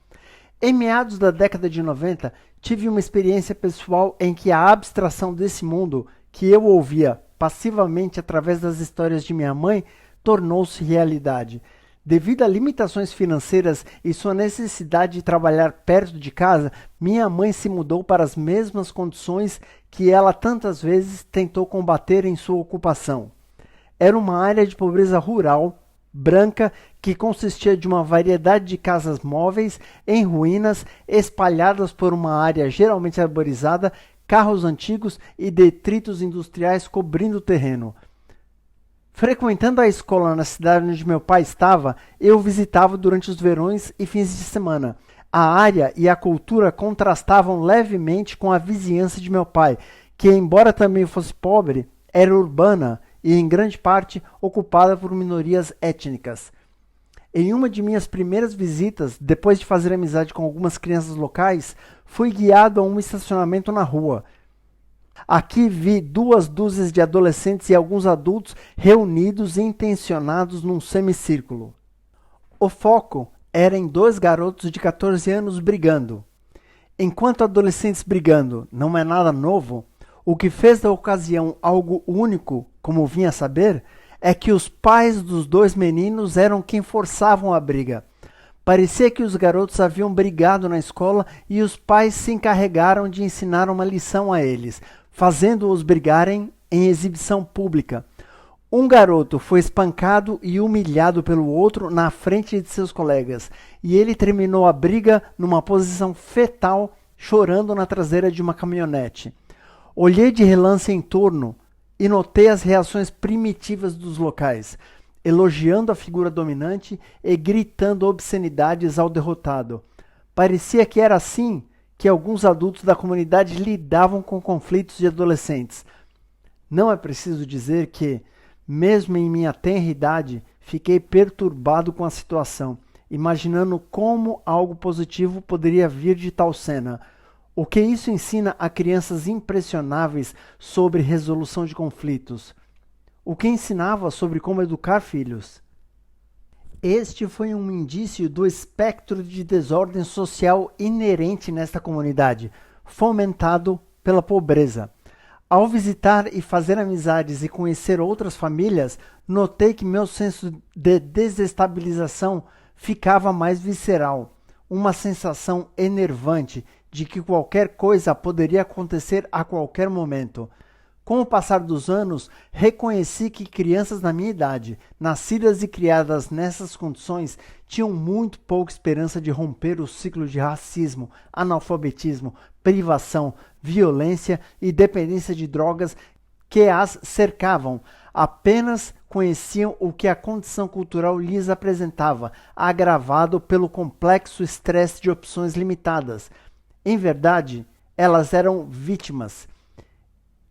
Em meados da década de 90, tive uma experiência pessoal em que a abstração desse mundo, que eu ouvia passivamente através das histórias de minha mãe, tornou-se realidade. Devido a limitações financeiras e sua necessidade de trabalhar perto de casa, minha mãe se mudou para as mesmas condições que ela tantas vezes tentou combater em sua ocupação. Era uma área de pobreza rural, branca, que consistia de uma variedade de casas móveis em ruínas, espalhadas por uma área geralmente arborizada, carros antigos e detritos industriais cobrindo o terreno. Frequentando a escola na cidade onde meu pai estava, eu visitava durante os verões e fins de semana. A área e a cultura contrastavam levemente com a vizinhança de meu pai, que, embora também fosse pobre, era urbana e, em grande parte, ocupada por minorias étnicas. Em uma de minhas primeiras visitas, depois de fazer amizade com algumas crianças locais, fui guiado a um estacionamento na rua. Aqui vi 2 dúzias de adolescentes e alguns adultos reunidos e intencionados num semicírculo. O foco era em 2 garotos de 14 anos brigando. Enquanto adolescentes brigando não é nada novo, o que fez da ocasião algo único, como vinha a saber, é que os pais dos 2 meninos eram quem forçavam a briga. Parecia que os garotos haviam brigado na escola e os pais se encarregaram de ensinar uma lição a eles, fazendo-os brigarem em exibição pública. Um garoto foi espancado e humilhado pelo outro na frente de seus colegas, e ele terminou a briga numa posição fetal, chorando na traseira de uma caminhonete. Olhei de relance em torno e notei as reações primitivas dos locais, elogiando a figura dominante e gritando obscenidades ao derrotado. Parecia que era assim que alguns adultos da comunidade lidavam com conflitos de adolescentes. Não é preciso dizer que, mesmo em minha tenra idade, fiquei perturbado com a situação, imaginando como algo positivo poderia vir de tal cena. O que isso ensina a crianças impressionáveis sobre resolução de conflitos? O que ensinava sobre como educar filhos? Este foi um indício do espectro de desordem social inerente nesta comunidade, fomentado pela pobreza. Ao visitar e fazer amizades e conhecer outras famílias, notei que meu senso de desestabilização ficava mais visceral, uma sensação enervante de que qualquer coisa poderia acontecer a qualquer momento. Com o passar dos anos, reconheci que crianças da minha idade, nascidas e criadas nessas condições, tinham muito pouca esperança de romper o ciclo de racismo, analfabetismo, privação, violência e dependência de drogas que as cercavam. Apenas conheciam o que a condição cultural lhes apresentava, agravado pelo complexo estresse de opções limitadas. Em verdade, elas eram vítimas.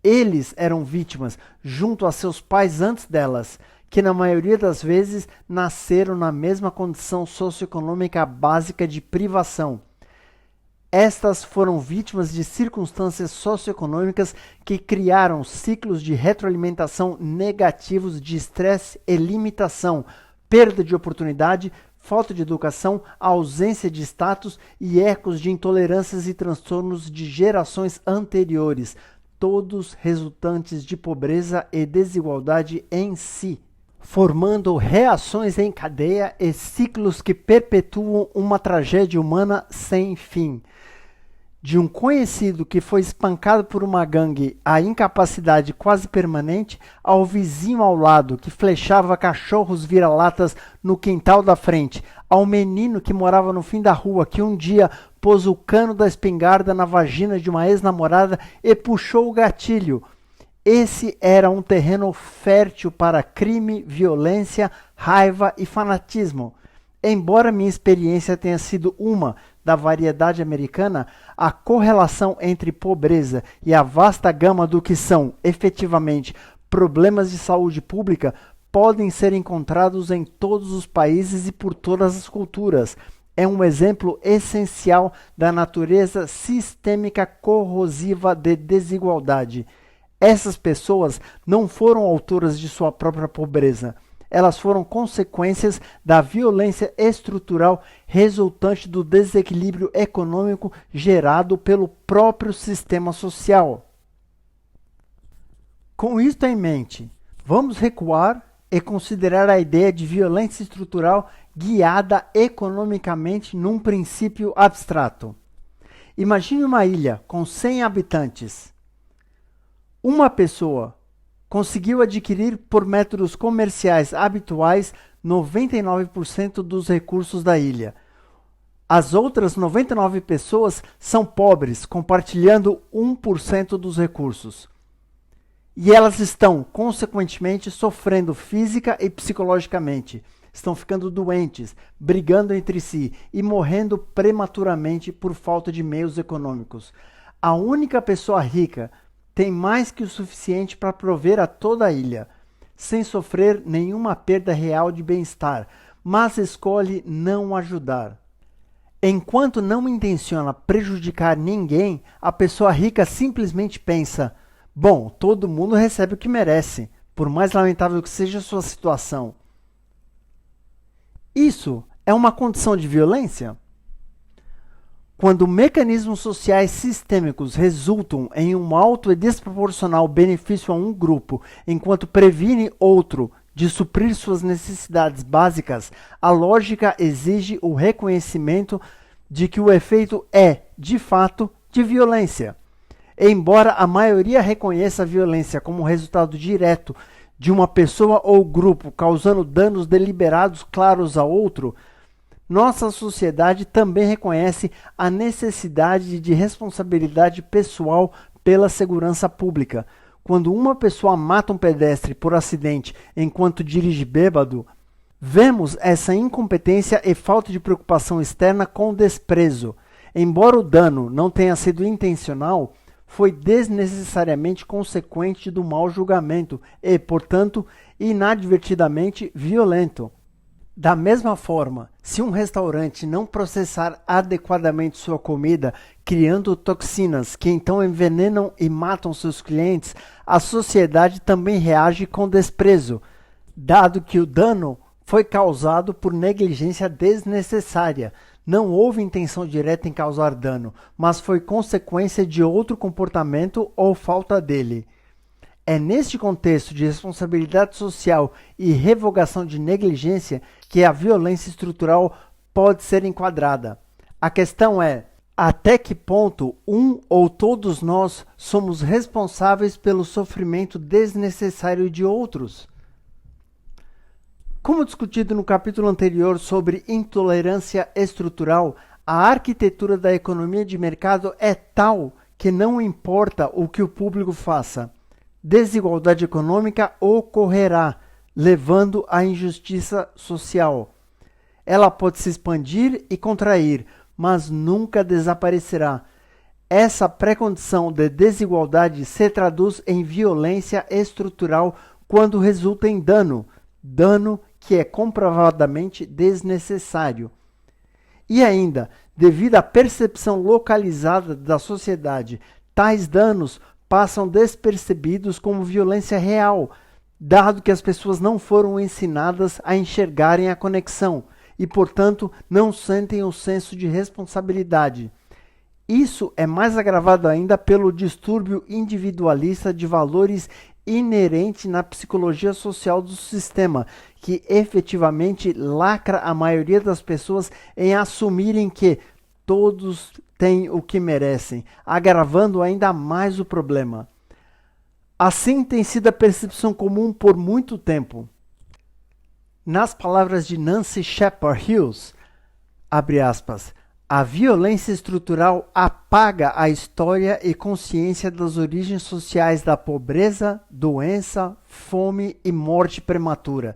Eles eram vítimas junto a seus pais antes delas, que na maioria das vezes nasceram na mesma condição socioeconômica básica de privação. Estas foram vítimas de circunstâncias socioeconômicas que criaram ciclos de retroalimentação negativos de estresse e limitação, perda de oportunidade, falta de educação, ausência de status e ecos de intolerâncias e transtornos de gerações anteriores, todos resultantes de pobreza e desigualdade em si, formando reações em cadeia e ciclos que perpetuam uma tragédia humana sem fim. De um conhecido que foi espancado por uma gangue à incapacidade quase permanente, ao vizinho ao lado que flechava cachorros vira-latas no quintal da frente, ao menino que morava no fim da rua que um dia pôs o cano da espingarda na vagina de uma ex-namorada e puxou o gatilho. Esse era um terreno fértil para crime, violência, raiva e fanatismo. Embora minha experiência tenha sido uma da variedade americana, a correlação entre pobreza e a vasta gama do que são, efetivamente, problemas de saúde pública podem ser encontrados em todos os países e por todas as culturas. É um exemplo essencial da natureza sistêmica corrosiva de desigualdade. Essas pessoas não foram autoras de sua própria pobreza. Elas foram consequências da violência estrutural resultante do desequilíbrio econômico gerado pelo próprio sistema social. Com isto em mente, vamos recuar e considerar a ideia de violência estrutural guiada economicamente num princípio abstrato. Imagine uma ilha com 100 habitantes. Uma pessoa conseguiu adquirir por métodos comerciais habituais 99% dos recursos da ilha. As outras 99 pessoas são pobres, compartilhando 1% dos recursos. E elas estão, consequentemente, sofrendo física e psicologicamente. Estão ficando doentes, brigando entre si e morrendo prematuramente por falta de meios econômicos. A única pessoa rica tem mais que o suficiente para prover a toda a ilha, sem sofrer nenhuma perda real de bem-estar, mas escolhe não ajudar. Enquanto não intenciona prejudicar ninguém, a pessoa rica simplesmente pensa: bom, todo mundo recebe o que merece, por mais lamentável que seja a sua situação. Isso é uma condição de violência? Quando mecanismos sociais sistêmicos resultam em um alto e desproporcional benefício a um grupo, enquanto previne outro de suprir suas necessidades básicas, a lógica exige o reconhecimento de que o efeito é, de fato, de violência. Embora a maioria reconheça a violência como resultado direto de uma pessoa ou grupo causando danos deliberados claros a outro, nossa sociedade também reconhece a necessidade de responsabilidade pessoal pela segurança pública. Quando uma pessoa mata um pedestre por acidente enquanto dirige bêbado, vemos essa incompetência e falta de preocupação externa com desprezo. Embora o dano não tenha sido intencional, foi desnecessariamente consequente do mau julgamento e, portanto, inadvertidamente violento. Da mesma forma, se um restaurante não processar adequadamente sua comida, criando toxinas que então envenenam e matam seus clientes, a sociedade também reage com desprezo, dado que o dano foi causado por negligência desnecessária. Não houve intenção direta em causar dano, mas foi consequência de outro comportamento ou falta dele. É neste contexto de responsabilidade social e revogação de negligência que a violência estrutural pode ser enquadrada. A questão é: até que ponto um ou todos nós somos responsáveis pelo sofrimento desnecessário de outros? Como discutido no capítulo anterior sobre intolerância estrutural, a arquitetura da economia de mercado é tal que não importa o que o público faça, desigualdade econômica ocorrerá, levando à injustiça social. Ela pode se expandir e contrair, mas nunca desaparecerá. Essa pré-condição de desigualdade se traduz em violência estrutural quando resulta em dano que é comprovadamente desnecessário. E ainda, devido à percepção localizada da sociedade, tais danos passam despercebidos como violência real, dado que as pessoas não foram ensinadas a enxergarem a conexão e, portanto, não sentem o senso de responsabilidade. Isso é mais agravado ainda pelo distúrbio individualista de valores inerente na psicologia social do sistema, que efetivamente lacra a maioria das pessoas em assumirem que todos têm o que merecem, agravando ainda mais o problema. Assim tem sido a percepção comum por muito tempo. Nas palavras de Nancy Shepard Hills, abre aspas, a violência estrutural apaga a história e consciência das origens sociais da pobreza, doença, fome e morte prematura,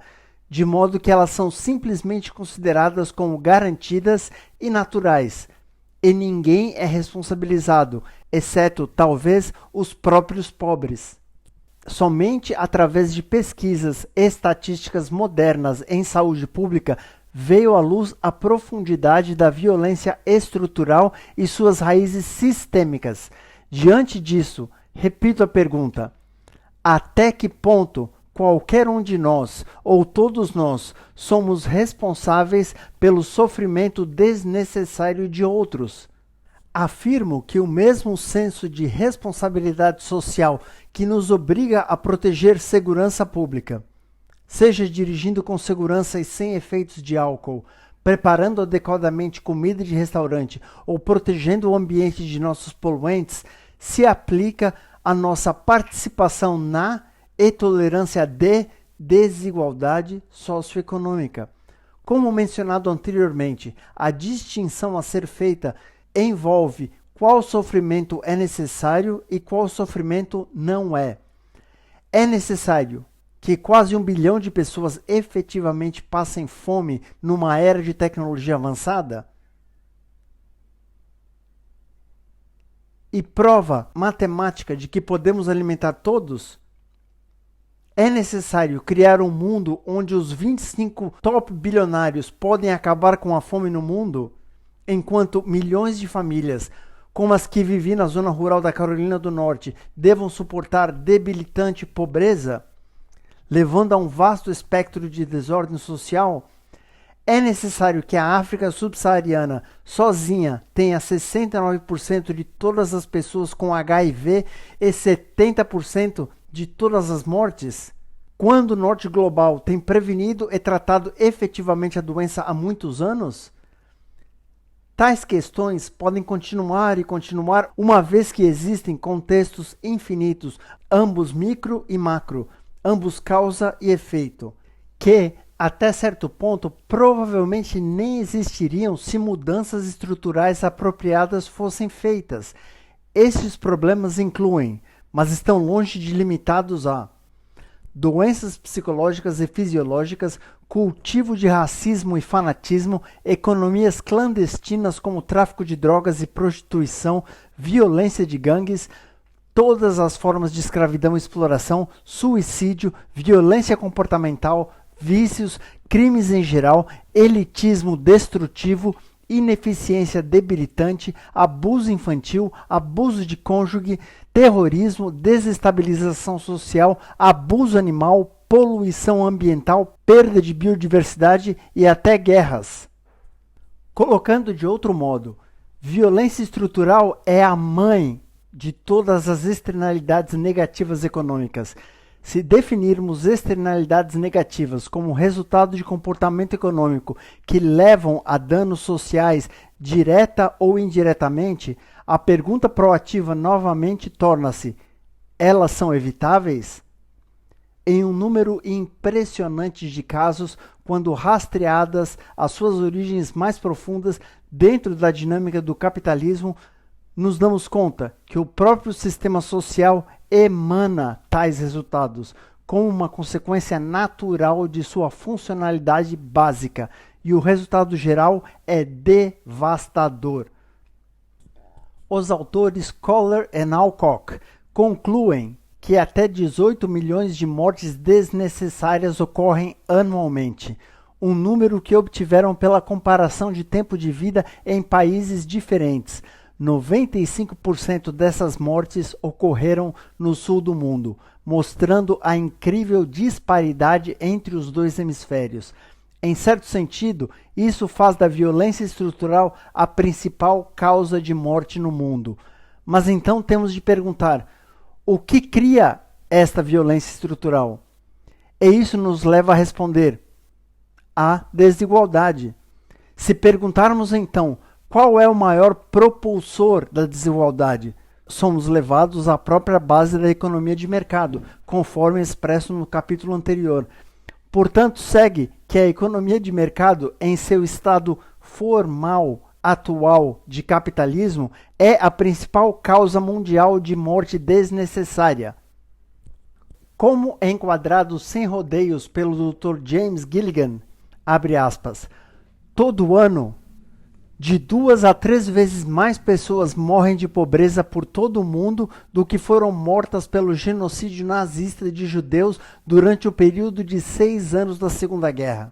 de modo que elas são simplesmente consideradas como garantidas e naturais, e ninguém é responsabilizado, exceto, talvez, os próprios pobres. Somente através de pesquisas estatísticas modernas em saúde pública veio à luz a profundidade da violência estrutural e suas raízes sistêmicas. Diante disso, repito a pergunta: até que ponto qualquer um de nós, ou todos nós, somos responsáveis pelo sofrimento desnecessário de outros? Afirmo que o mesmo senso de responsabilidade social que nos obriga a proteger segurança pública, seja dirigindo com segurança e sem efeitos de álcool, preparando adequadamente comida de restaurante ou protegendo o ambiente de nossos poluentes, se aplica à nossa participação na e tolerância de desigualdade socioeconômica. Como mencionado anteriormente, a distinção a ser feita envolve qual sofrimento é necessário e qual sofrimento não é. É necessário que quase 1 bilhão de pessoas efetivamente passem fome numa era de tecnologia avançada? E prova matemática de que podemos alimentar todos? É necessário criar um mundo onde os 25 top bilionários podem acabar com a fome no mundo, enquanto milhões de famílias, como as que vivem na zona rural da Carolina do Norte, devam suportar debilitante pobreza, levando a um vasto espectro de desordem social? É necessário que a África subsaariana sozinha tenha 69% de todas as pessoas com HIV e 70% de todas as mortes? Quando o Norte global tem prevenido e tratado efetivamente a doença há muitos anos? Tais questões podem continuar e continuar, uma vez que existem contextos infinitos, ambos micro e macro, ambos causa e efeito, que, até certo ponto, provavelmente nem existiriam se mudanças estruturais apropriadas fossem feitas. Estes problemas incluem, mas estão longe de limitados a doenças psicológicas e fisiológicas, cultivo de racismo e fanatismo, economias clandestinas como tráfico de drogas e prostituição, violência de gangues, todas as formas de escravidão e exploração, suicídio, violência comportamental, vícios, crimes em geral, elitismo destrutivo, ineficiência debilitante, abuso infantil, abuso de cônjuge, terrorismo, desestabilização social, abuso animal, poluição ambiental, perda de biodiversidade e até guerras. Colocando de outro modo, violência estrutural é a mãe de todas as externalidades negativas econômicas. Se definirmos externalidades negativas como resultado de comportamento econômico que levam a danos sociais direta ou indiretamente, a pergunta proativa novamente torna-se: elas são evitáveis? Em um número impressionante de casos, quando rastreadas as suas origens mais profundas dentro da dinâmica do capitalismo, nos damos conta que o próprio sistema social emana tais resultados como uma consequência natural de sua funcionalidade básica, e o resultado geral é devastador. Os autores Kohler e Alcock concluem que até 18 milhões de mortes desnecessárias ocorrem anualmente, um número que obtiveram pela comparação de tempo de vida em países diferentes. 95% dessas mortes ocorreram no sul do mundo, mostrando a incrível disparidade entre os dois hemisférios. Em certo sentido, isso faz da violência estrutural a principal causa de morte no mundo. Mas então temos de perguntar: o que cria esta violência estrutural? E isso nos leva a responder: a desigualdade. Se perguntarmos então qual é o maior propulsor da desigualdade, somos levados à própria base da economia de mercado, conforme expresso no capítulo anterior. Portanto, segue que a economia de mercado, em seu estado formal atual de capitalismo, é a principal causa mundial de morte desnecessária. Como enquadrado sem rodeios pelo Dr. James Gilligan, abre aspas, todo ano, de 2 a 3 vezes mais pessoas morrem de pobreza por todo o mundo do que foram mortas pelo genocídio nazista de judeus durante o período de 6 anos da Segunda Guerra.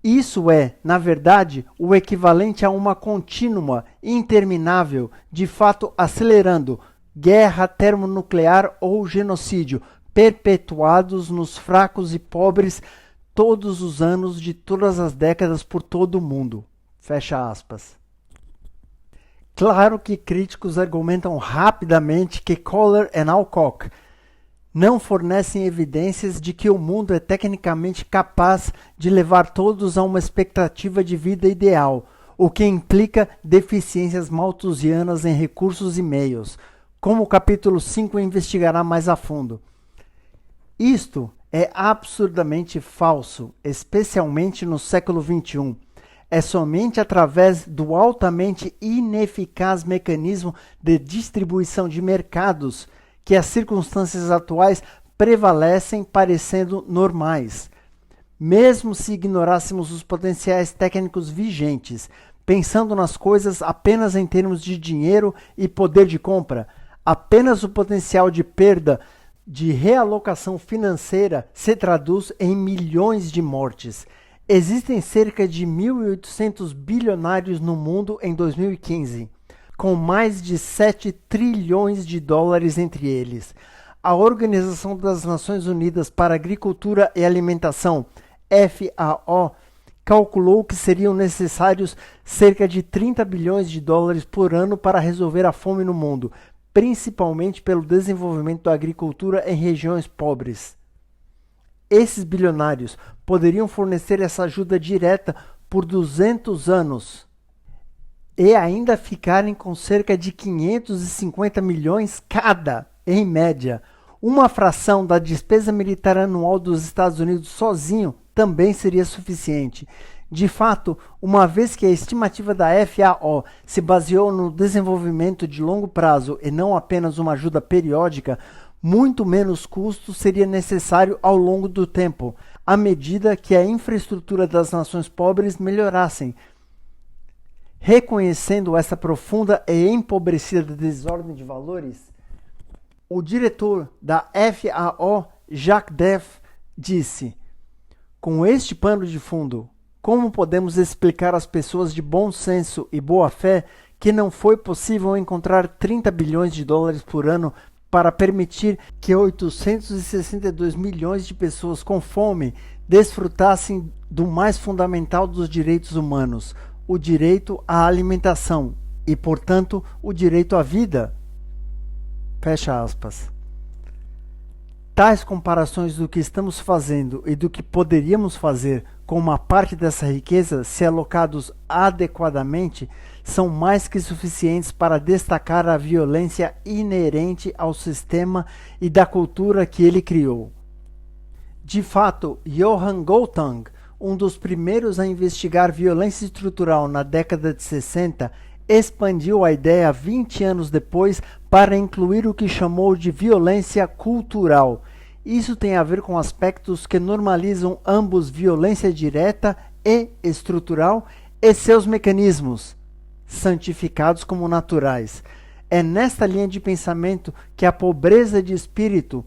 Isso é, na verdade, o equivalente a uma contínua interminável, de fato acelerando, guerra termonuclear ou genocídio, perpetuados nos fracos e pobres todos os anos de todas as décadas por todo o mundo. Fecha aspas. Claro que críticos argumentam rapidamente que Kohler e Alcock não fornecem evidências de que o mundo é tecnicamente capaz de levar todos a uma expectativa de vida ideal, o que implica deficiências malthusianas em recursos e meios, como o capítulo 5 investigará mais a fundo. Isto é absurdamente falso, especialmente no século XXI. É somente através do altamente ineficaz mecanismo de distribuição de mercados que as circunstâncias atuais prevalecem parecendo normais. Mesmo se ignorássemos os potenciais técnicos vigentes, pensando nas coisas apenas em termos de dinheiro e poder de compra, apenas o potencial de perda de realocação financeira se traduz em milhões de mortes. Existem cerca de 1.800 bilionários no mundo em 2015, com mais de 7 trilhões de dólares entre eles. A Organização das Nações Unidas para Agricultura e Alimentação, FAO, calculou que seriam necessários cerca de 30 bilhões de dólares por ano para resolver a fome no mundo, principalmente pelo desenvolvimento da agricultura em regiões pobres. Esses bilionários poderiam fornecer essa ajuda direta por 200 anos e ainda ficarem com cerca de 550 milhões cada, em média, Uma fração da despesa militar anual dos Estados Unidos sozinho também seria suficiente. De fato, uma vez que a estimativa da FAO se baseou no desenvolvimento de longo prazo e não apenas uma ajuda periódica, muito menos custo seria necessário ao longo do tempo, à medida que a infraestrutura das nações pobres melhorassem. Reconhecendo essa profunda e empobrecida desordem de valores, o diretor da FAO, Jacques Deff, disse: com este pano de fundo, como podemos explicar às pessoas de bom senso e boa fé que não foi possível encontrar 30 bilhões de dólares por ano para permitir que 862 milhões de pessoas com fome desfrutassem do mais fundamental dos direitos humanos, o direito à alimentação e, portanto, o direito à vida? Fecha aspas. Tais comparações do que estamos fazendo e do que poderíamos fazer com uma parte dessa riqueza, se alocados adequadamente, são mais que suficientes para destacar a violência inerente ao sistema e da cultura que ele criou. De fato, Johan Galtung, um dos primeiros a investigar violência estrutural na década de 60, expandiu a ideia 20 anos depois para incluir o que chamou de violência cultural. Isso tem a ver com aspectos que normalizam ambos violência direta e estrutural e seus mecanismos, santificados como naturais. É nesta linha de pensamento que a pobreza de espírito,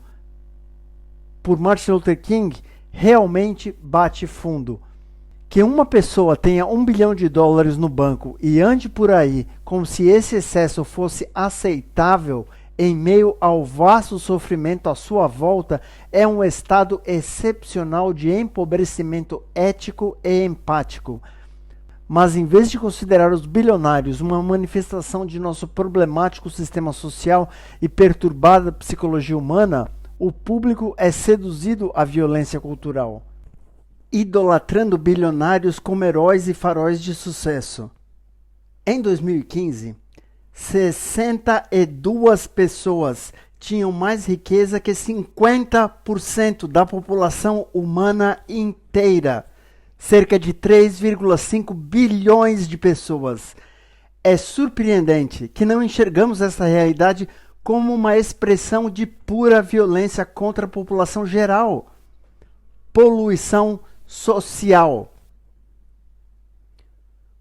por Martin Luther King, realmente bate fundo. Que uma pessoa tenha $1 bilhão no banco e ande por aí como se esse excesso fosse aceitável em meio ao vasto sofrimento à sua volta é um estado excepcional de empobrecimento ético e empático. Mas em vez de considerar os bilionários uma manifestação de nosso problemático sistema social e perturbada psicologia humana, o público é seduzido à violência cultural, idolatrando bilionários como heróis e faróis de sucesso. Em 2015, 62 pessoas tinham mais riqueza que 50% da população humana inteira, cerca de 3,5 bilhões de pessoas. É surpreendente que não enxergamos essa realidade como uma expressão de pura violência contra a população geral. Poluição social.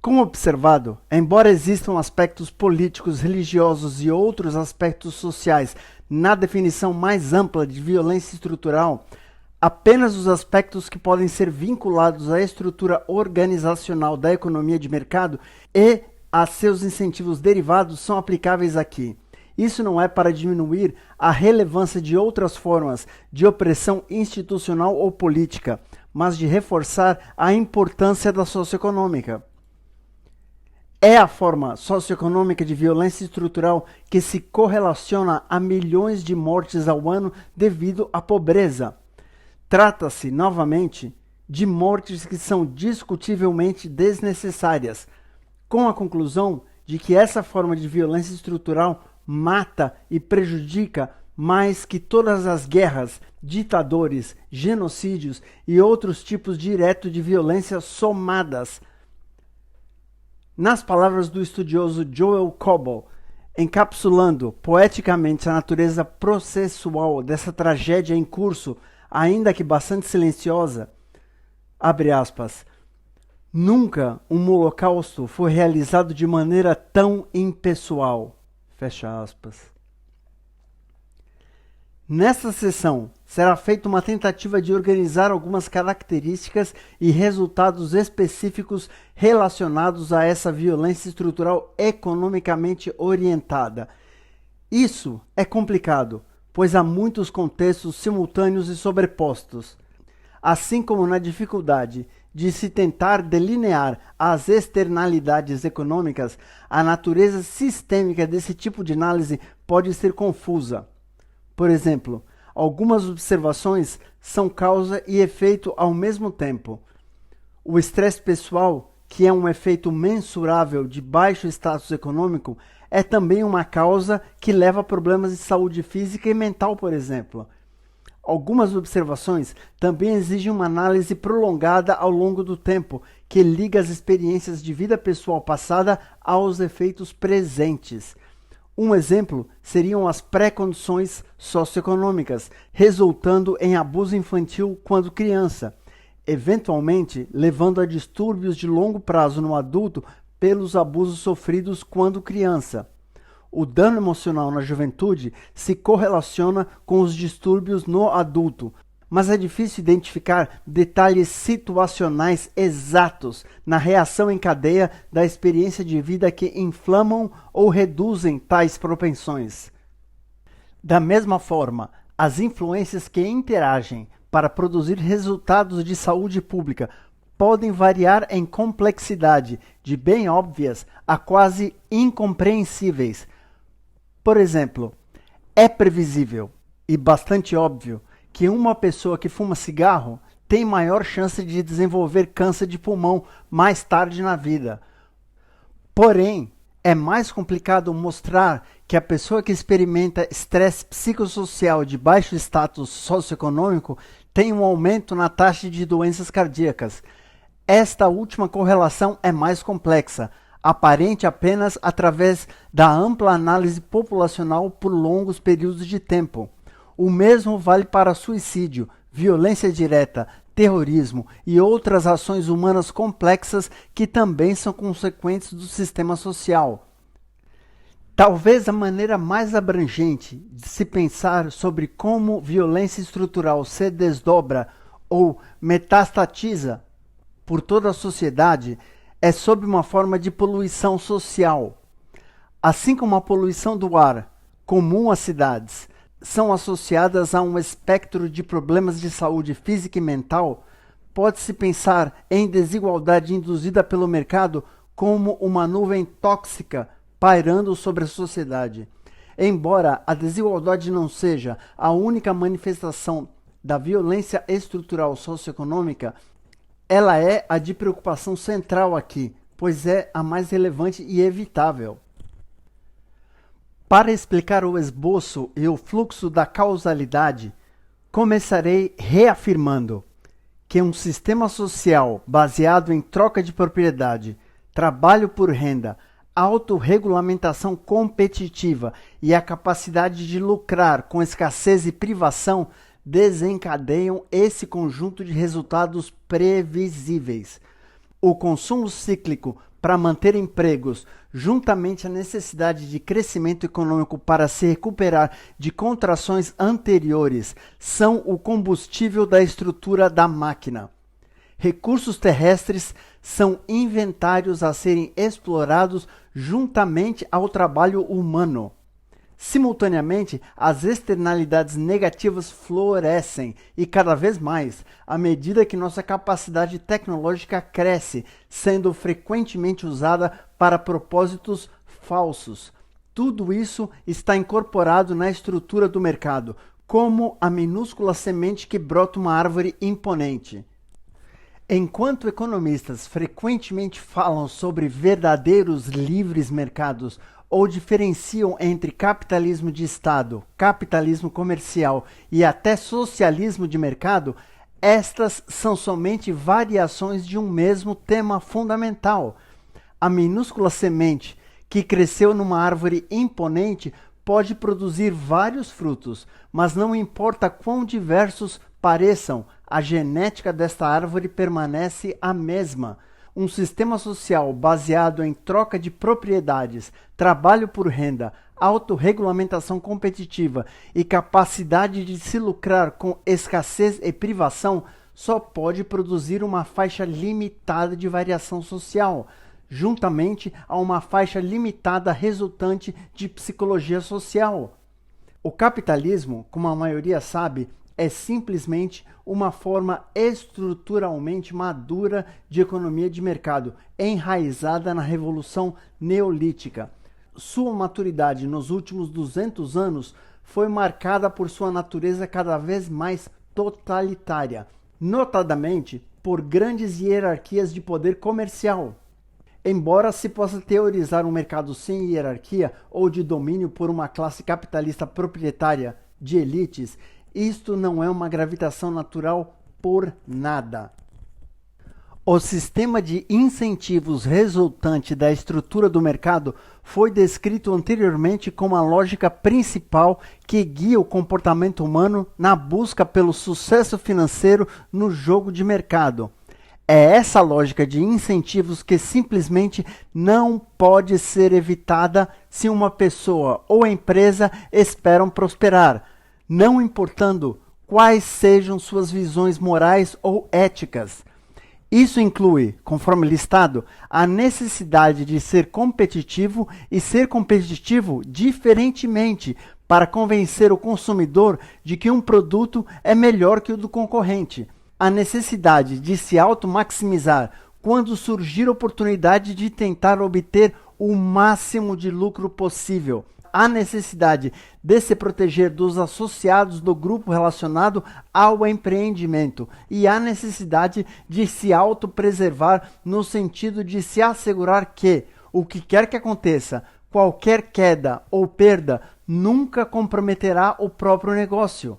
Como observado, embora existam aspectos políticos, religiosos e outros aspectos sociais na definição mais ampla de violência estrutural, apenas os aspectos que podem ser vinculados à estrutura organizacional da economia de mercado e a seus incentivos derivados são aplicáveis aqui. Isso não é para diminuir a relevância de outras formas de opressão institucional ou política, mas de reforçar a importância da socioeconômica. É a forma socioeconômica de violência estrutural que se correlaciona a milhões de mortes ao ano devido à pobreza. Trata-se, novamente, de mortes que são discutivelmente desnecessárias, com a conclusão de que essa forma de violência estrutural mata e prejudica mais que todas as guerras, ditadores, genocídios e outros tipos diretos de violência somadas. Nas palavras do estudioso Joel Coble, encapsulando poeticamente a natureza processual dessa tragédia em curso, ainda que bastante silenciosa, abre aspas, nunca um holocausto foi realizado de maneira tão impessoal, fecha aspas. Nesta sessão, será feita uma tentativa de organizar algumas características e resultados específicos relacionados a essa violência estrutural economicamente orientada. Isso é complicado, pois há muitos contextos simultâneos e sobrepostos, assim como na dificuldade de se tentar delinear as externalidades econômicas, a natureza sistêmica desse tipo de análise pode ser confusa. Por exemplo, algumas observações são causa e efeito ao mesmo tempo. O estresse pessoal, que é um efeito mensurável de baixo status econômico, é também uma causa que leva a problemas de saúde física e mental, por exemplo. Algumas observações também exigem uma análise prolongada ao longo do tempo, que liga as experiências de vida pessoal passada aos efeitos presentes. Um exemplo seriam as pré-condições socioeconômicas, resultando em abuso infantil quando criança, eventualmente levando a distúrbios de longo prazo no adulto pelos abusos sofridos quando criança. O dano emocional na juventude se correlaciona com os distúrbios no adulto, mas é difícil identificar detalhes situacionais exatos na reação em cadeia da experiência de vida que inflamam ou reduzem tais propensões. Da mesma forma, as influências que interagem para produzir resultados de saúde pública podem variar em complexidade, de bem óbvias a quase incompreensíveis. Por exemplo, é previsível e bastante óbvio que uma pessoa que fuma cigarro tem maior chance de desenvolver câncer de pulmão mais tarde na vida. Porém, é mais complicado mostrar que a pessoa que experimenta estresse psicossocial de baixo status socioeconômico tem um aumento na taxa de doenças cardíacas. Esta última correlação é mais complexa, aparente apenas através da ampla análise populacional por longos períodos de tempo. O mesmo vale para suicídio, violência direta, terrorismo e outras ações humanas complexas que também são consequentes do sistema social. Talvez a maneira mais abrangente de se pensar sobre como violência estrutural se desdobra ou metastatiza por toda a sociedade é sob uma forma de poluição social. Assim como a poluição do ar, comum às cidades, são associadas a um espectro de problemas de saúde física e mental, pode-se pensar em desigualdade induzida pelo mercado como uma nuvem tóxica pairando sobre a sociedade. Embora a desigualdade não seja a única manifestação da violência estrutural socioeconômica, ela é a de preocupação central aqui, pois é a mais relevante e evitável. Para explicar o esboço e o fluxo da causalidade, começarei reafirmando que um sistema social baseado em troca de propriedade, trabalho por renda, autorregulamentação competitiva e a capacidade de lucrar com escassez e privação desencadeiam esse conjunto de resultados previsíveis. O consumo cíclico para manter empregos, juntamente à necessidade de crescimento econômico para se recuperar de contrações anteriores, são o combustível da estrutura da máquina. Recursos terrestres são inventários a serem explorados juntamente ao trabalho humano. Simultaneamente, as externalidades negativas florescem e cada vez mais, à medida que nossa capacidade tecnológica cresce, sendo frequentemente usada para propósitos falsos. Tudo isso está incorporado na estrutura do mercado, como a minúscula semente que brota uma árvore imponente. Enquanto economistas frequentemente falam sobre verdadeiros livres mercados, ou diferenciam entre capitalismo de Estado, capitalismo comercial e até socialismo de mercado, estas são somente variações de um mesmo tema fundamental. A minúscula semente que cresceu numa árvore imponente pode produzir vários frutos, mas não importa quão diversos pareçam, a genética desta árvore permanece a mesma. Um sistema social baseado em troca de propriedades, trabalho por renda, autorregulamentação competitiva e capacidade de se lucrar com escassez e privação só pode produzir uma faixa limitada de variação social, juntamente a uma faixa limitada resultante de psicologia social. O capitalismo, como a maioria sabe, é simplesmente uma forma estruturalmente madura de economia de mercado, enraizada na Revolução Neolítica. Sua maturidade nos últimos 200 anos foi marcada por sua natureza cada vez mais totalitária, notadamente por grandes hierarquias de poder comercial. Embora se possa teorizar um mercado sem hierarquia ou de domínio por uma classe capitalista proprietária de elites, isto não é uma gravitação natural por nada. O sistema de incentivos resultante da estrutura do mercado foi descrito anteriormente como a lógica principal que guia o comportamento humano na busca pelo sucesso financeiro no jogo de mercado. É essa lógica de incentivos que simplesmente não pode ser evitada se uma pessoa ou empresa esperam prosperar, não importando quais sejam suas visões morais ou éticas. Isso inclui, conforme listado, a necessidade de ser competitivo e ser competitivo diferentemente para convencer o consumidor de que um produto é melhor que o do concorrente. A necessidade de se automaximizar quando surgir a oportunidade de tentar obter o máximo de lucro possível. A necessidade de se proteger dos associados do grupo relacionado ao empreendimento e a necessidade de se autopreservar no sentido de se assegurar que, o que quer que aconteça, qualquer queda ou perda nunca comprometerá o próprio negócio.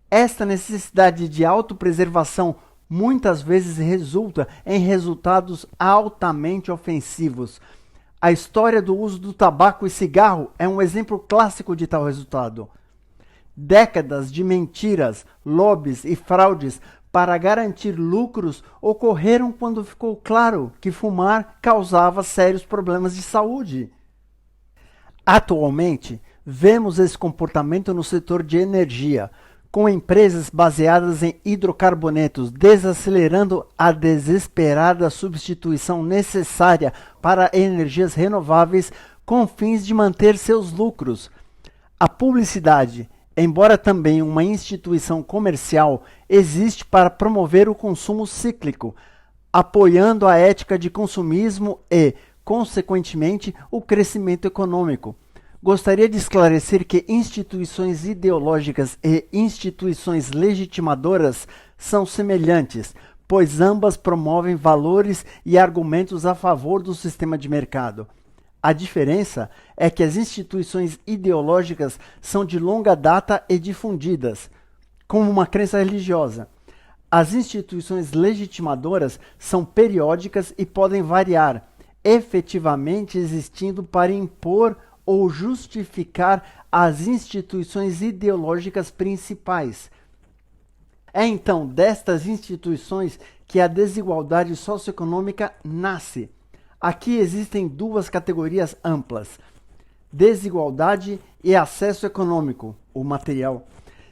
Esta necessidade de autopreservação muitas vezes resulta em resultados altamente ofensivos. A história do uso do tabaco e cigarro é um exemplo clássico de tal resultado. Décadas de mentiras, lobbies e fraudes para garantir lucros ocorreram quando ficou claro que fumar causava sérios problemas de saúde. Atualmente, vemos esse comportamento no setor de energia, com empresas baseadas em hidrocarbonetos desacelerando a desesperada substituição necessária para energias renováveis com fins de manter seus lucros. A publicidade, embora também uma instituição comercial, existe para promover o consumo cíclico, apoiando a ética de consumismo e, consequentemente, o crescimento econômico. Gostaria de esclarecer que instituições ideológicas e instituições legitimadoras são semelhantes, pois ambas promovem valores e argumentos a favor do sistema de mercado. A diferença é que as instituições ideológicas são de longa data e difundidas, como uma crença religiosa. As instituições legitimadoras são periódicas e podem variar, efetivamente existindo para impor ou justificar as instituições ideológicas principais. É então destas instituições que a desigualdade socioeconômica nasce. Aqui existem duas categorias amplas: desigualdade e acesso econômico, o material,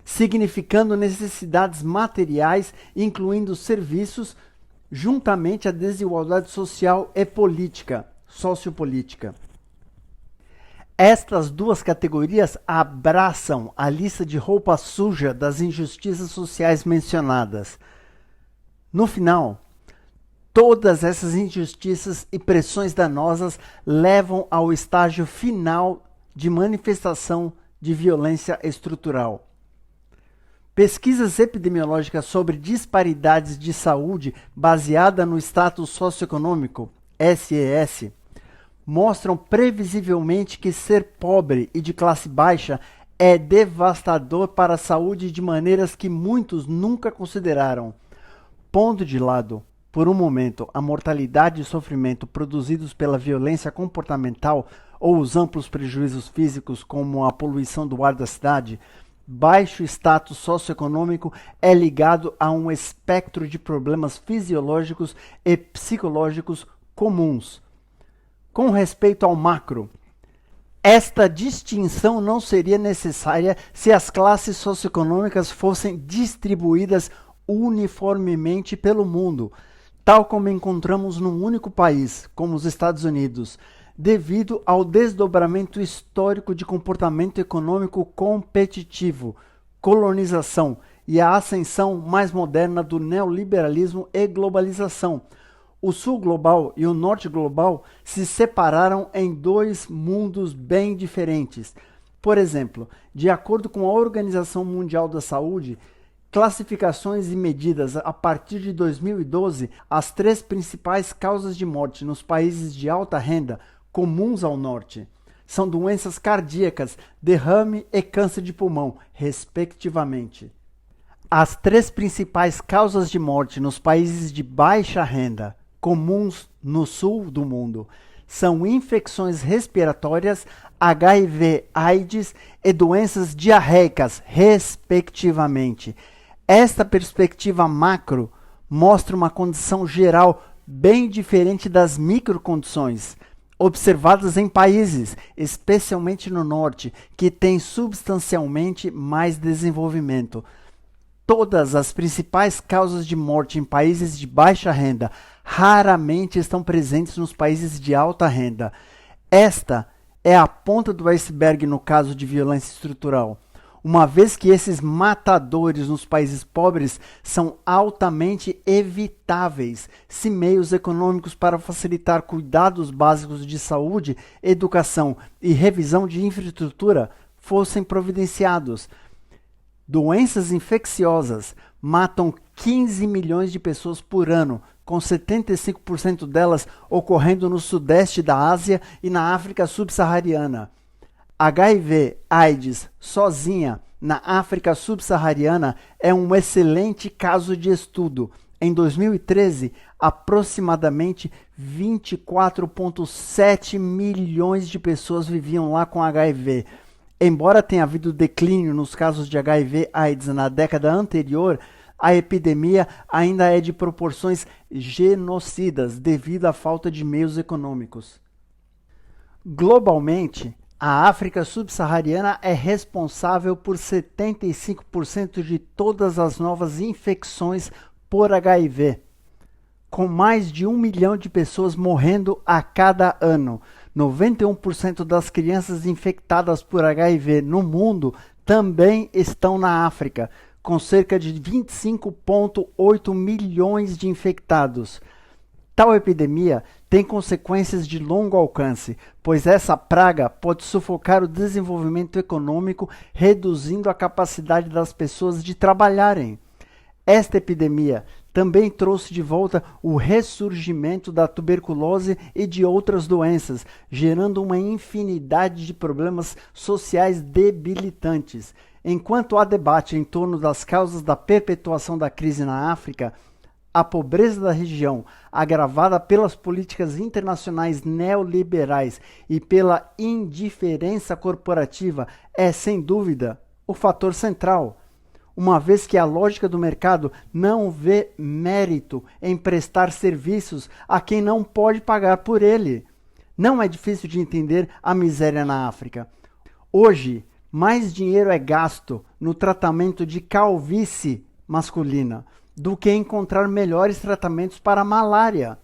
significando necessidades materiais, incluindo serviços, juntamente à desigualdade social e política, sociopolítica. Estas duas categorias abraçam a lista de roupa suja das injustiças sociais mencionadas. No final, todas essas injustiças e pressões danosas levam ao estágio final de manifestação de violência estrutural. Pesquisas epidemiológicas sobre disparidades de saúde baseada no status socioeconômico, SES, mostram previsivelmente que ser pobre e de classe baixa é devastador para a saúde de maneiras que muitos nunca consideraram. Pondo de lado, por um momento, a mortalidade e sofrimento produzidos pela violência comportamental ou os amplos prejuízos físicos como a poluição do ar da cidade, baixo status socioeconômico é ligado a um espectro de problemas fisiológicos e psicológicos comuns. Com respeito ao macro, esta distinção não seria necessária se as classes socioeconômicas fossem distribuídas uniformemente pelo mundo, tal como encontramos num único país, como os Estados Unidos, devido ao desdobramento histórico de comportamento econômico competitivo, colonização e a ascensão mais moderna do neoliberalismo e globalização. O sul global e o norte global se separaram em dois mundos bem diferentes. Por exemplo, de acordo com a Organização Mundial da Saúde, Classificações e medidas. A partir de 2012, as 3 principais causas de morte nos países de alta renda, comuns ao norte, são doenças cardíacas, derrame e câncer de pulmão, respectivamente. As 3 principais causas de morte nos países de baixa renda, comuns no sul do mundo, são infecções respiratórias, HIV/AIDS e doenças diarreicas, respectivamente. Esta perspectiva macro mostra uma condição geral bem diferente das microcondições observadas em países, especialmente no norte, que têm substancialmente mais desenvolvimento. Todas as principais causas de morte em países de baixa renda raramente estão presentes nos países de alta renda. Esta é a ponta do iceberg no caso de violência estrutural, uma vez que esses matadores nos países pobres são altamente evitáveis se meios econômicos para facilitar cuidados básicos de saúde, educação e revisão de infraestrutura fossem providenciados. Doenças infecciosas matam 15 milhões de pessoas por ano, com 75% delas ocorrendo no sudeste da Ásia e na África subsaariana. HIV/AIDS sozinha na África subsaariana é um excelente caso de estudo. Em 2013, aproximadamente 24,7 milhões de pessoas viviam lá com HIV. Embora tenha havido declínio nos casos de HIV/AIDS na década anterior, a epidemia ainda é de proporções genocidas devido à falta de meios econômicos. Globalmente, a África subsaariana é responsável por 75% de todas as novas infecções por HIV, com mais de 1 milhão de pessoas morrendo a cada ano. 91% das crianças infectadas por HIV no mundo também estão na África, com cerca de 25,8 milhões de infectados. Tal epidemia tem consequências de longo alcance, pois essa praga pode sufocar o desenvolvimento econômico, reduzindo a capacidade das pessoas de trabalharem. Esta epidemia também trouxe de volta o ressurgimento da tuberculose e de outras doenças, gerando uma infinidade de problemas sociais debilitantes. Enquanto há debate em torno das causas da perpetuação da crise na África, a pobreza da região, agravada pelas políticas internacionais neoliberais e pela indiferença corporativa, é, sem dúvida, o fator central, uma vez que a lógica do mercado não vê mérito em prestar serviços a quem não pode pagar por ele. Não é difícil de entender a miséria na África. Hoje, mais dinheiro é gasto no tratamento de calvície masculina do que encontrar melhores tratamentos para a malária.